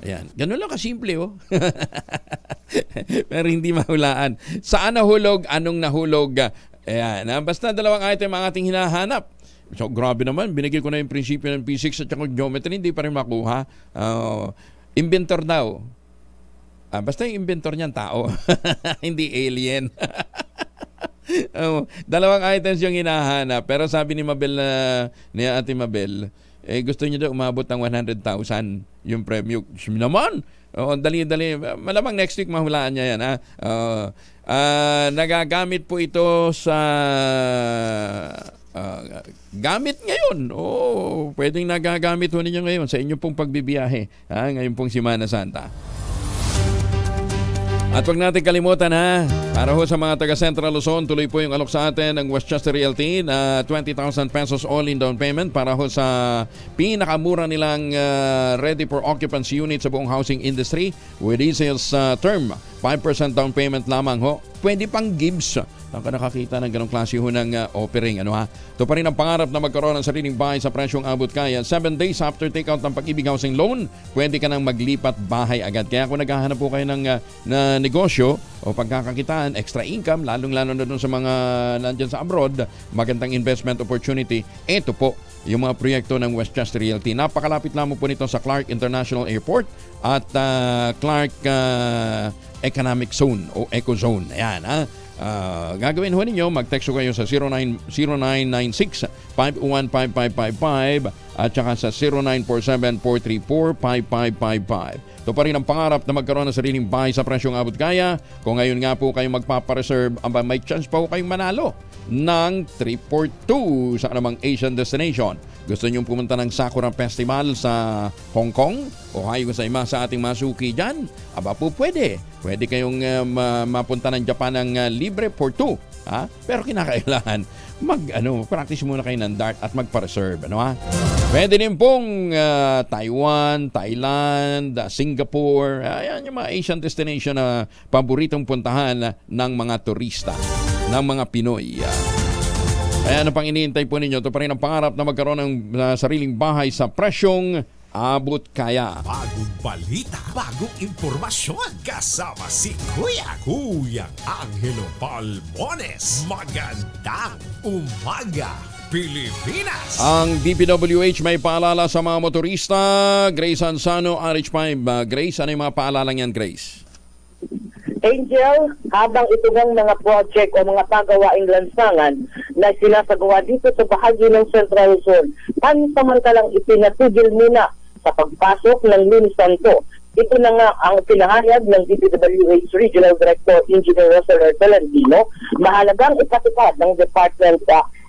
Ayan. Ganun lang kasimple, oh. Pero hindi mahulaan. Saan nahulog? Anong nahulog? Ayan. Basta dalawang item ang ating hinahanap. So, grabe naman. Binigay ko na yung prinsipyo ng physics at saka geometry. Hindi pa rin makuha. Inventor daw. Basta yung inventor niyan tao. Hindi alien. Dalawang items yung hinahanap. Pero sabi ni Mabel ni Ate Mabel, gusto niya daw umabot ng 100,000 yung premyo. Naman! Dali-dali. Malamang next week mahulaan niya yan. Nagagamit po ito sa gamit ngayon. Pwedeng nagagamit po ninyo ngayon sa inyong pong pagbibiyahe. Ngayon pong Semana Santa. At huwag natin kalimutan, ha, para ho sa mga taga Central Luzon, tuloy po yung alok sa atin ng Westchester Realty na 20,000 pesos all-in down payment para ho sa pinakamura nilang ready for occupancy unit sa buong housing industry with resales term. 5% down payment lamang ho. Pwede pang gives. Saan ka nakakita ng ganong klase ho ng offering? Ito pa rin ang pangarap na magkaroon ng sariling bahay sa presyong abot kaya. 7 days after take-out ng Pag-ibig Housing Loan, pwede ka nang maglipat bahay agad. Kaya kung naghahanap po kayo ng na negosyo o pagkakakitaan, extra income, lalong-lalo na doon sa mga nandyan sa abroad, magandang investment opportunity, ito po yung mga proyekto ng Westchester Realty. Napakalapit lamang po nito sa Clark International Airport at Clark Economic Zone o Eco Zone. Ayan, ha? Gagawin ho ninyo, mag-text kayo sa 0996-515-5555 at saka sa 0947-434-5555. Ito pa rin ang pangarap na magkaroon ng sariling bahay sa presyong abot kaya. Kung ngayon nga po kayo magpapareserve, may chance pa po kayong manalo ng trip for 2 sa anumang Asian destination. Gusto nyo pumunta ng Sakura Festival sa Hong Kong o hayo sa ima sa ating masuki dyan? Aba po pwede. Pwede kayong mapunta ng Japan ng libre for 2. Ha? Pero kinakailangan practice muna kayo ng dart at magpa-reserve. Pwede din pong Taiwan, Thailand, Singapore. Ayan yung mga Asian destination na paboritong puntahan ng mga turista, ng mga Pinoy. Ano pang iniintay po ninyo? Ito pa rin ang pangarap na magkaroon ng sariling bahay sa presyong abot kaya. Bagong balita, bagong impormasyon. Kasama si Kuya Angelo Palmones. Magandang umaga, Pilipinas! Ang DPWH may paalala sa mga motorista. Grace Ansano, RH5. Grace, ano yung mga paalala niyan, Grace? Angel, habang ito ng mga project o mga pagawaing lansangan na sinasagawa dito sa bahagi ng Central Luzon, pansamantalang ipinatigil muna sa pagpasok ng Lunes Santo. Ito na nga ang pinahayag ng DPWH Regional Director Engineer Rosaler Tolentino. Mahalagang ipatupad ng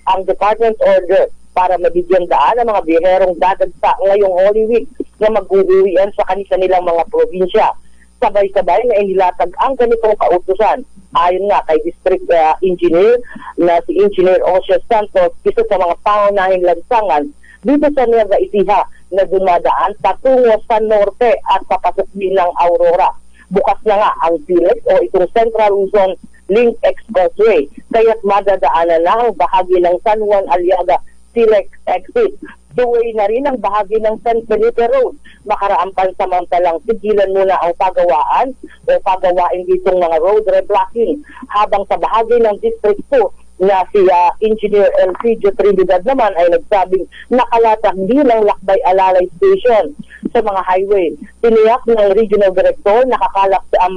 ang department order para mabigyan daan ang mga biherong dadagsa ngayong Holy Week na mag-uwian sa kanilang mga probinsya. Sabay-sabay na inilatag ang ganitong kautusan. Ayon nga kay District Engineer na si Engineer Osias Santos, isa sa mga pangunahing lansangan dito sa Nueva Ecija na dumadaan patungo sa norte at papasok bilang Aurora. Bukas na nga ang PILEX o itong Central Luzon Link Expressway, kaya't madadaanan na ang bahagi ng San Juan Aliaga PILEX exit. Two-way na rin ang bahagi ng San Felipe Road. Makaraang pansamantalang tigilan muna ang pagawaan o pagawain ditong mga road reblocking. Habang sa bahagi ng District 2 na si Engineer Elpidio Trinidad naman ay nagsabing nakalatag din ang Lakbay Alalay Station sa mga highway. Tiniyak ng Regional Director nakakalak sa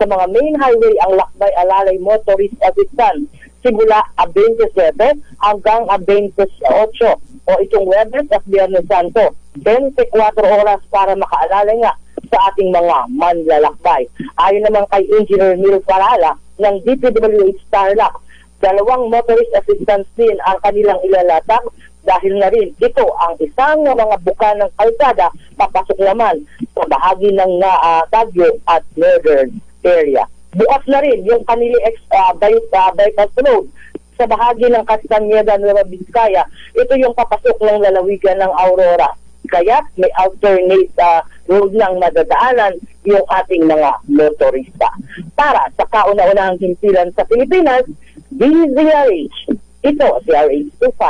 mga main highway ang Lakbay Alalay Motorist Assistance simula 27 hanggang 28 o itong Webes at Biyernes Santo. 24 oras para makaalala nga sa ating mga manlalakbay. Ayon naman kay Engineer Neil Parala ng DPWH Tarlac, 2 motorist assistance din ang kanilang ilalatag dahil na rin ito ang isang mga buka ng kalsada papasok naman sa bahagi ng Baguio at Northern area. Bukas na rin yung kanili bypass road sa bahagi ng Castañeda, Nueva Vizcaya. Ito yung papasok ng lalawigan ng Aurora. Kaya may alternate road lang madadaanan yung ating mga motorista. Para sa kauna-unahang himpilan sa Pilipinas, DZRH. Ito si RH25,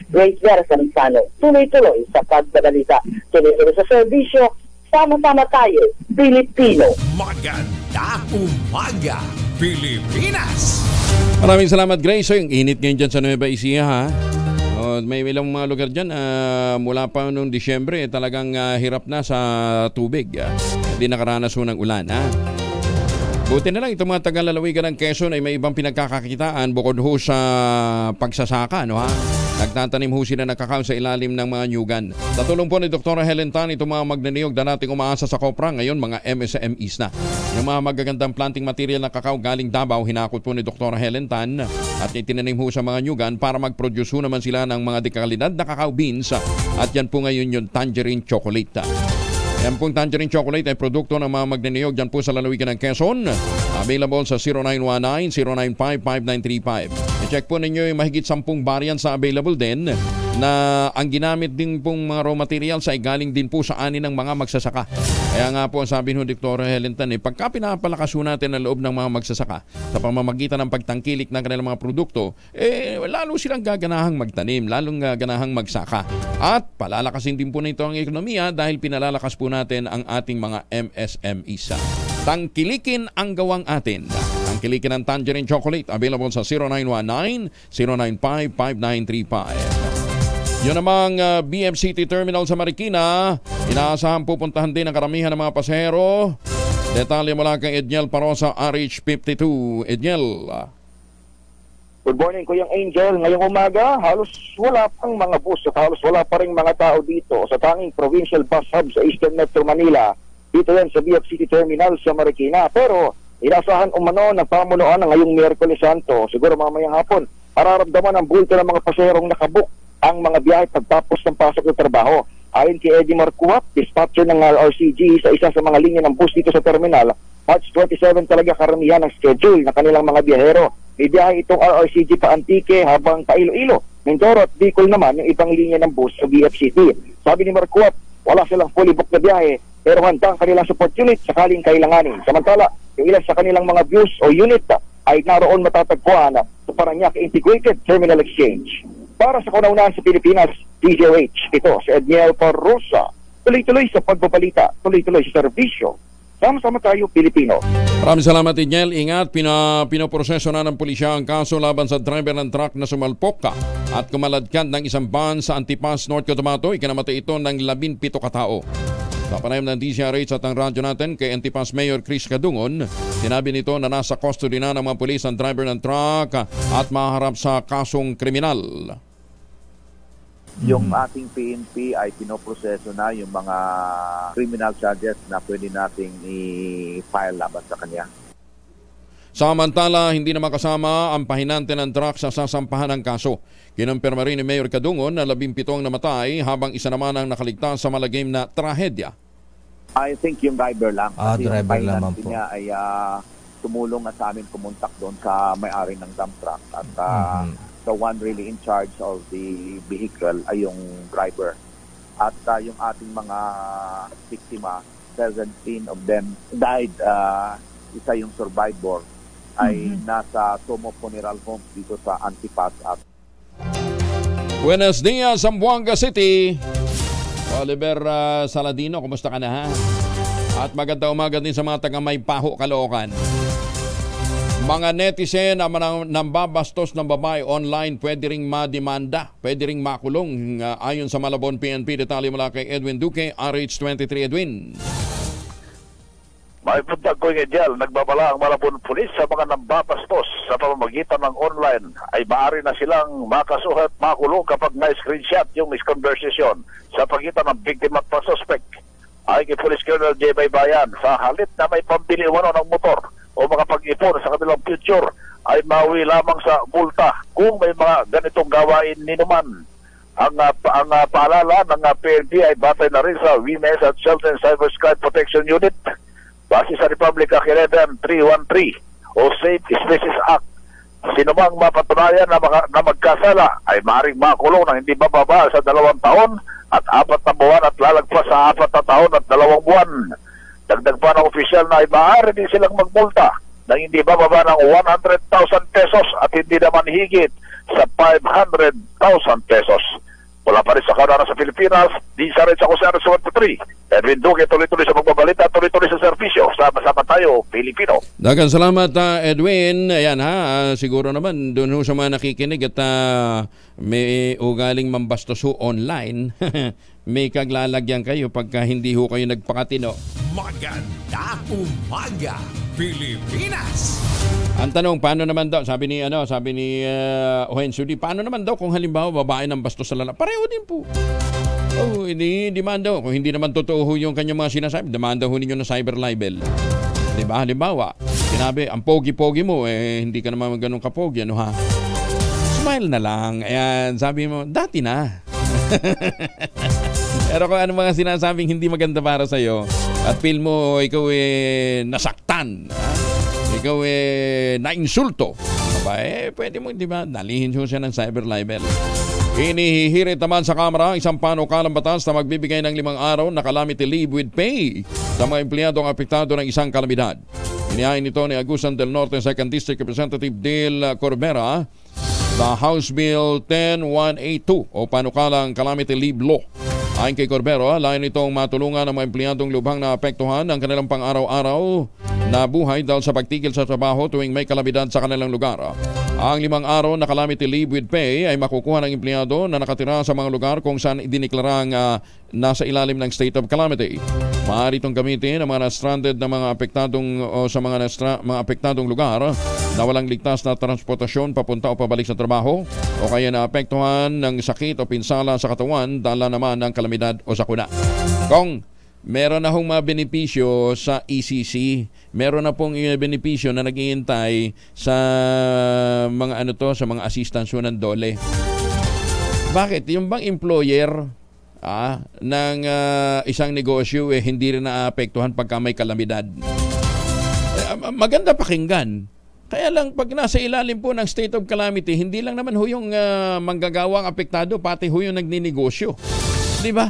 Grace Vera Sanzano. Tuloy-tuloy sa pagbabalita. Tuloy-tuloy sa serbisyo. Sama-sama tayo, Pilipino. Magandang umaga, Pilipinas! Maraming salamat, Grace. So, yung init ngayon dyan sa Nueva Ecija, ha? May ilang mga lugar dyan, mula pa noong Disyembre, talagang hirap na sa tubig. Hindi nakaranas ng ulan, ha? Buti na lang itong mga taga-lalawigan ng Quezon ay may ibang pinagkakakitaan bukod ho sa pagsasaka, no, ha? Nagtatanim ho sila ng kakao sa ilalim ng mga nyugan. Sa tulong po ni Dr. Helen Tan, itong mga magnaniyog na nating umaasa sa Kopra, ngayon mga MSMEs na. Yung mga magagandang planting material ng kakao galing Davao, hinakot po ni Dr. Helen Tan at itinanim ho sa mga nyugan para mag-produce ho naman sila ng mga dekalidad na kakao beans at yan po ngayon yung tangerine chocolate. Yan pong tangerine chocolate ay produkto ng mga magnaniyog dyan po sa lalawigan ng Quezon. Available sa 0919-095-5935. I-check po ninyo yung mahigit 10 variants na available din na ang ginamit din pong mga raw materials ay galing din po sa ani ng mga magsasaka. Kaya nga po sabi ni Dr. Helen Tan, pagka pinapalakas natin ang loob ng mga magsasaka sa pamamagitan ng pagtangkilik ng kanilang mga produkto, lalo silang gaganahang magtanim, lalong gaganahang magsaka. At palalakasin din po nito ang ekonomiya dahil pinalalakas po natin ang ating mga MSMEs. Tangkilikin ang gawang atin. Tangkilikin ang tangerine chocolate. Available sa 0919-095-5935. Yun namang BFCT Terminal sa Marikina. Inaasahan pupuntahan din ang karamihan ng mga pasahero. Detalye mula kay Edniel Parosa, RH52. Edniel. Good morning, Kuyang Angel. Ngayong umaga, halos wala pang mga bus at halos wala pa rin mga tao dito sa tanging provincial bus hub sa Eastern Metro Manila. Dito yan sa BFCT Terminal sa Marikina. Pero inaasahan umano ng pamunuan na ngayong Miyerkules Santo, siguro mamayang hapon, mararamdaman ang bulto ng mga pasaherong nakabook ang mga biyahe pagtapos ng pasok ng trabaho. Ayon kay Eddie Marcuat, dispatcher ng RCG sa isa sa mga linya ng bus dito sa terminal, March 27 talaga karamihan ang schedule ng kanilang mga biyahero. May biyahe itong RCG pa Antique habang pa Iloilo, Mindoro at Bicol naman yung ibang linya ng bus sa BFCT. Sabi ni Marcuat, wala silang fully booked na biyahe pero handa ang kanilang support unit sakaling kailanganin. Samantala, yung ilan sa kanilang mga bus o unit ay naroon matatagpuan sa Parañaque Integrated Terminal Exchange. Para sa kauna-unahan sa Pilipinas, DZRH, ito si Edniel Parrosa. Tuloy-tuloy sa pagbabalita, tuloy-tuloy sa serbisyo. Sama-sama tayo, Pilipino. Maraming salamat, Edniel. Ingat, pinoproseso na ng pulisya ang kaso laban sa driver ng truck na sumalpok at kumaladkad ng isang van sa Antipas, North Cotabato. Ikinamatay ito ng 17 katao. Sa panayam ng DZRH at ang radyo natin kay Antipas Mayor Chris Kadungon, sinabi nito na nasa custody na ng mga pulis ang driver ng truck at maharap sa kasong kriminal. Yung ating PNP ay pinoproseso na yung mga criminal charges na pwede nating i-file laban sa kanya. Samantala, hindi na makasama ang pahinante ng truck sa sasampahan ng kaso. Kinumpirma rin ni Mayor Kadungon na 17 ang namatay habang isa naman ang nakaligtas sa malagim na trahedya. I think yung driver lang. Kasi driver yung lamang po. niya ay tumulong at sa amin kumontak doon sa may-ari ng dump truck. At the one really in charge of the vehicle ay yung driver. At yung ating mga biktima, 17 of them died. Isa yung survivor ay nasa Tomo Funeral Home dito sa Antipas. Buenos dias, Zamboanga City. Oliver Saladino, kumusta ka na, ha? At maganda umaga din sa mga taga Maypaho, Caloocan. Mga netizen na nambabastos ng babae online pwede ring mademanda, pwede ring makulong ayon sa Malabon PNP. Detalye mula kay Edwin Duque, RH23 Edwin. May punta ko yung Angel, nagbabala ang Malabon Police sa mga nambabastos sa pamamagitan ng online ay maaari na silang makasuhat, makulong kapag na-screenshot yung misconversation sa pagitan ng biktima at suspect. Ay kay Police Colonel J. Baybayan, sa halit na may pambili umano ng motor o makapag-ipon sa kanilang future ay mawi lamang sa multa kung may mga ganitong gawain ninuman. Ang paalala ng PNP ay batay na rin sa Women's at Children's Cyber Sky Protection Unit base sa Republic Act 11313 o Safe Spaces Act. Sino mang mapatunayan na magkasala ay maaaring makulong ng hindi bababa sa 2 taon at 4 na buwan at lalagpas sa 4 na taon at 2 buwan. Dagdag pa ng opisyal na ay maaari din silang magmulta na hindi bababa ng 100,000 pesos at hindi naman higit sa 500,000 pesos. Wala pa rin sa Kanara sa Pilipinas, di sa rin sa Kusara sa 123. Edwin Duque, tuloy-tuloy sa magbabalita, tuloy-tuloy sa serbisyo. Sama-sama tayo, Pilipino. Daghang salamat, Edwin. Ayan siguro naman doon sa mga nakikinig at may ugaling mambastos online. May kaglalagyan kayo pagka hindi ho kayo nagpakatino. Magandang umaga, Pilipinas! Ang tanong, paano naman daw, sabi ni Ohen Sudi, paano naman daw kung halimbawa babae ng bastos sa lalaki? Pareho din po. Hindi demanda. Kung hindi naman totoo yung kanyang mga sinasabi, demanda ho ninyo na cyber libel. Diba? Halimbawa, sinabi, ang pogi-pogi mo, hindi ka naman ganun kapogi, ano ha? Smile na lang. Ayan, sabi mo, dati na. Pero kung ano mga sinasabing hindi maganda para sa'yo, at feel mo ikaw nasaktan, ikaw nainsulto, pwede mo, di ba, nalihin siya ng cyber libel. Inihihirit naman sa Kamara isang panukalang batas na magbibigay ng 5 araw na calamity leave with pay sa mga empleyadong apektado ng isang kalamidad. Inihain nito ni Agusan del Norte 2nd District Representative Dale Corbera sa House Bill 10182 o panukalang calamity leave law. Ayon kay Corbero, layon itong matulungan ng mga empleyadong lubhang naapektuhan ang kanilang pang-araw-araw na buhay dahil sa pagtigil sa trabaho tuwing may kalamidad sa kanilang lugar. Ang 5 araw na calamity leave with pay ay makukuha ng empleyado na nakatira sa mga lugar kung saan idiniklarang nasa ilalim ng state of calamity. Maaari itong gamitin ng mga na-stranded na mga apektadong o sa mga apektadong lugar na walang ligtas na transportasyon papunta o pabalik sa trabaho o kaya naapektuhan ng sakit o pinsala sa katawan dala naman ng kalamidad o sakuna. Kung meron na hong mga benepisyo sa ECC, meron na pong benepisyo na naghihintay sa mga sa mga assistance ng DOLE. Bakit? Yung bang employer ng isang negosyo hindi rin naapektuhan pagka may kalamidad? Maganda pakinggan. Kaya lang pag nasa ilalim po ng state of calamity, hindi lang naman ho yung manggagawang apektado, pati ho yung nagninegosyo. Di ba?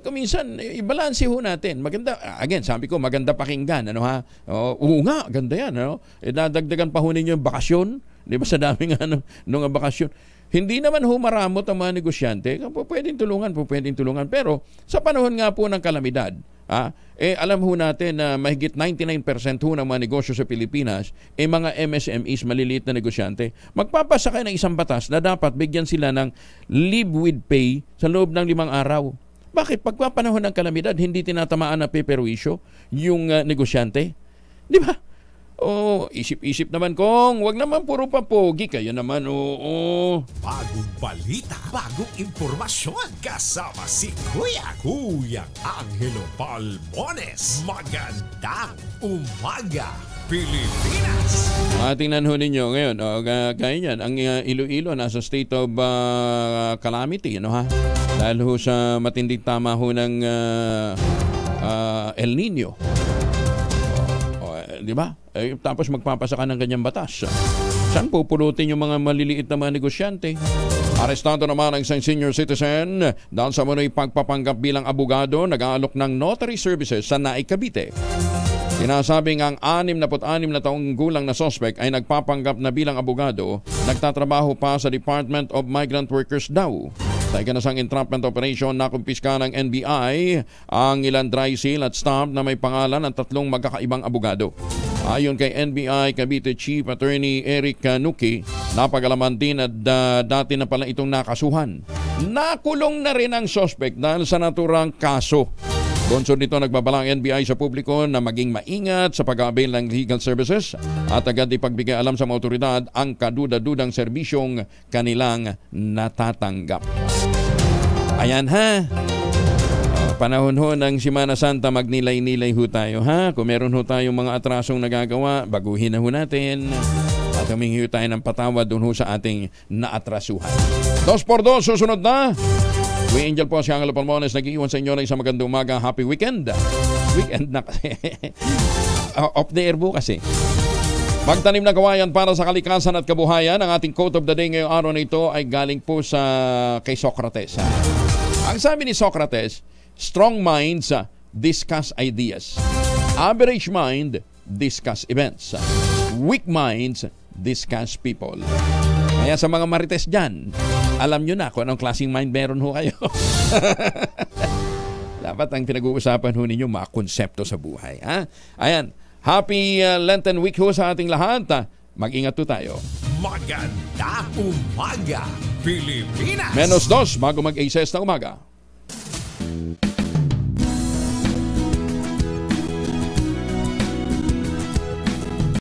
Kuminsan, ibalanse ho natin. Maganda, again, sabi ko, maganda pakinggan. Oo nga, ganda yan. Dadagdagan pa ho ninyo yung bakasyon. Di ba sa daming nung bakasyon. Hindi naman ho maramot ang mga negosyante. Pwedeng tulungan. Pero sa panahon nga po ng kalamidad, alam ho natin na mahigit 99% ho ng mga negosyo sa Pilipinas mga MSMEs, maliliit na negosyante. Magpapasa kayo ng isang batas na dapat bigyan sila ng leave with pay sa loob ng 5 araw. Bakit? Pagpapanahon ng kalamidad, hindi tinatamaan na peperwisyo yung negosyante? Di ba? Isip-isip naman kong, wag naman puro papogi, kayo naman, Bagong balita, bagong impormasyon, kasama si Kuya Angelo Palmones. Magandang umaga, Pilipinas! Tingnan ho ninyo ngayon, kaya yan, ang Iloilo nasa state of calamity, dahil ho sa matinding tama ho ng El Nino. Di ba? Tapos magpapasa ka ng ganyang batas. Saan pupulutin yung mga maliliit na mga negosyante? Arestado naman ang isang senior citizen dahil sa mano'y pagpapanggap bilang abogado, nag-aalok ng notary services sa Naik, Cavite. Sinasabing ang 66 na taong gulang na suspect ay nagpapanggap na bilang abogado, nagtatrabaho pa sa Department of Migrant Workers daw. Sa ikanasang entrapment operation, nakumpiska ng NBI ang ilang dry seal at stamp na may pangalan ng 3 magkakaibang abogado. Ayon kay NBI Cavite Chief Attorney Eric Nuki, napagalaman din at dati na pala itong nakasuhan. Nakulong na rin ang suspect dahil sa naturang kaso. Bonsod nito, nagbabala ang NBI sa publiko na maging maingat sa pag-avail ng legal services at agad ipagbigay alam sa mga otoridad ang kaduda-dudang serbisyong kanilang natatanggap. Ayan panahon ho ng Semana Santa, magnilay-nilay ho tayo Kung meron ho tayong mga atrasong nagagawa, baguhin na ho natin at humingi tayo ng patawad doon ho sa ating naatrasuhan. 2x2, susunod na. Kuya Angel po, si Angelo Palmones, nag-iwan sa inyo na isang magandang umaga. Happy weekend. Weekend na kasi. Off the air bukas eh. Magtanim na kawayan para sa kalikasan at kabuhayan. Ang ating quote of the day ngayong araw na ito ay galing po sa kay Socrates. Ang sabi ni Socrates, strong minds discuss ideas. Average mind discuss events. Weak minds discuss people. Kaya sa mga marites dyan, alam nyo na kung anong klaseng mind meron ho kayo. Dapat ang pinag-uusapan ho ninyo mga konsepto sa buhay. Ha? Ayan, happy Lenten week ho sa ating lahat. Mag-ingat po tayo. Magandang umaga, Pilipinas! -2 bago mag-6 na umaga.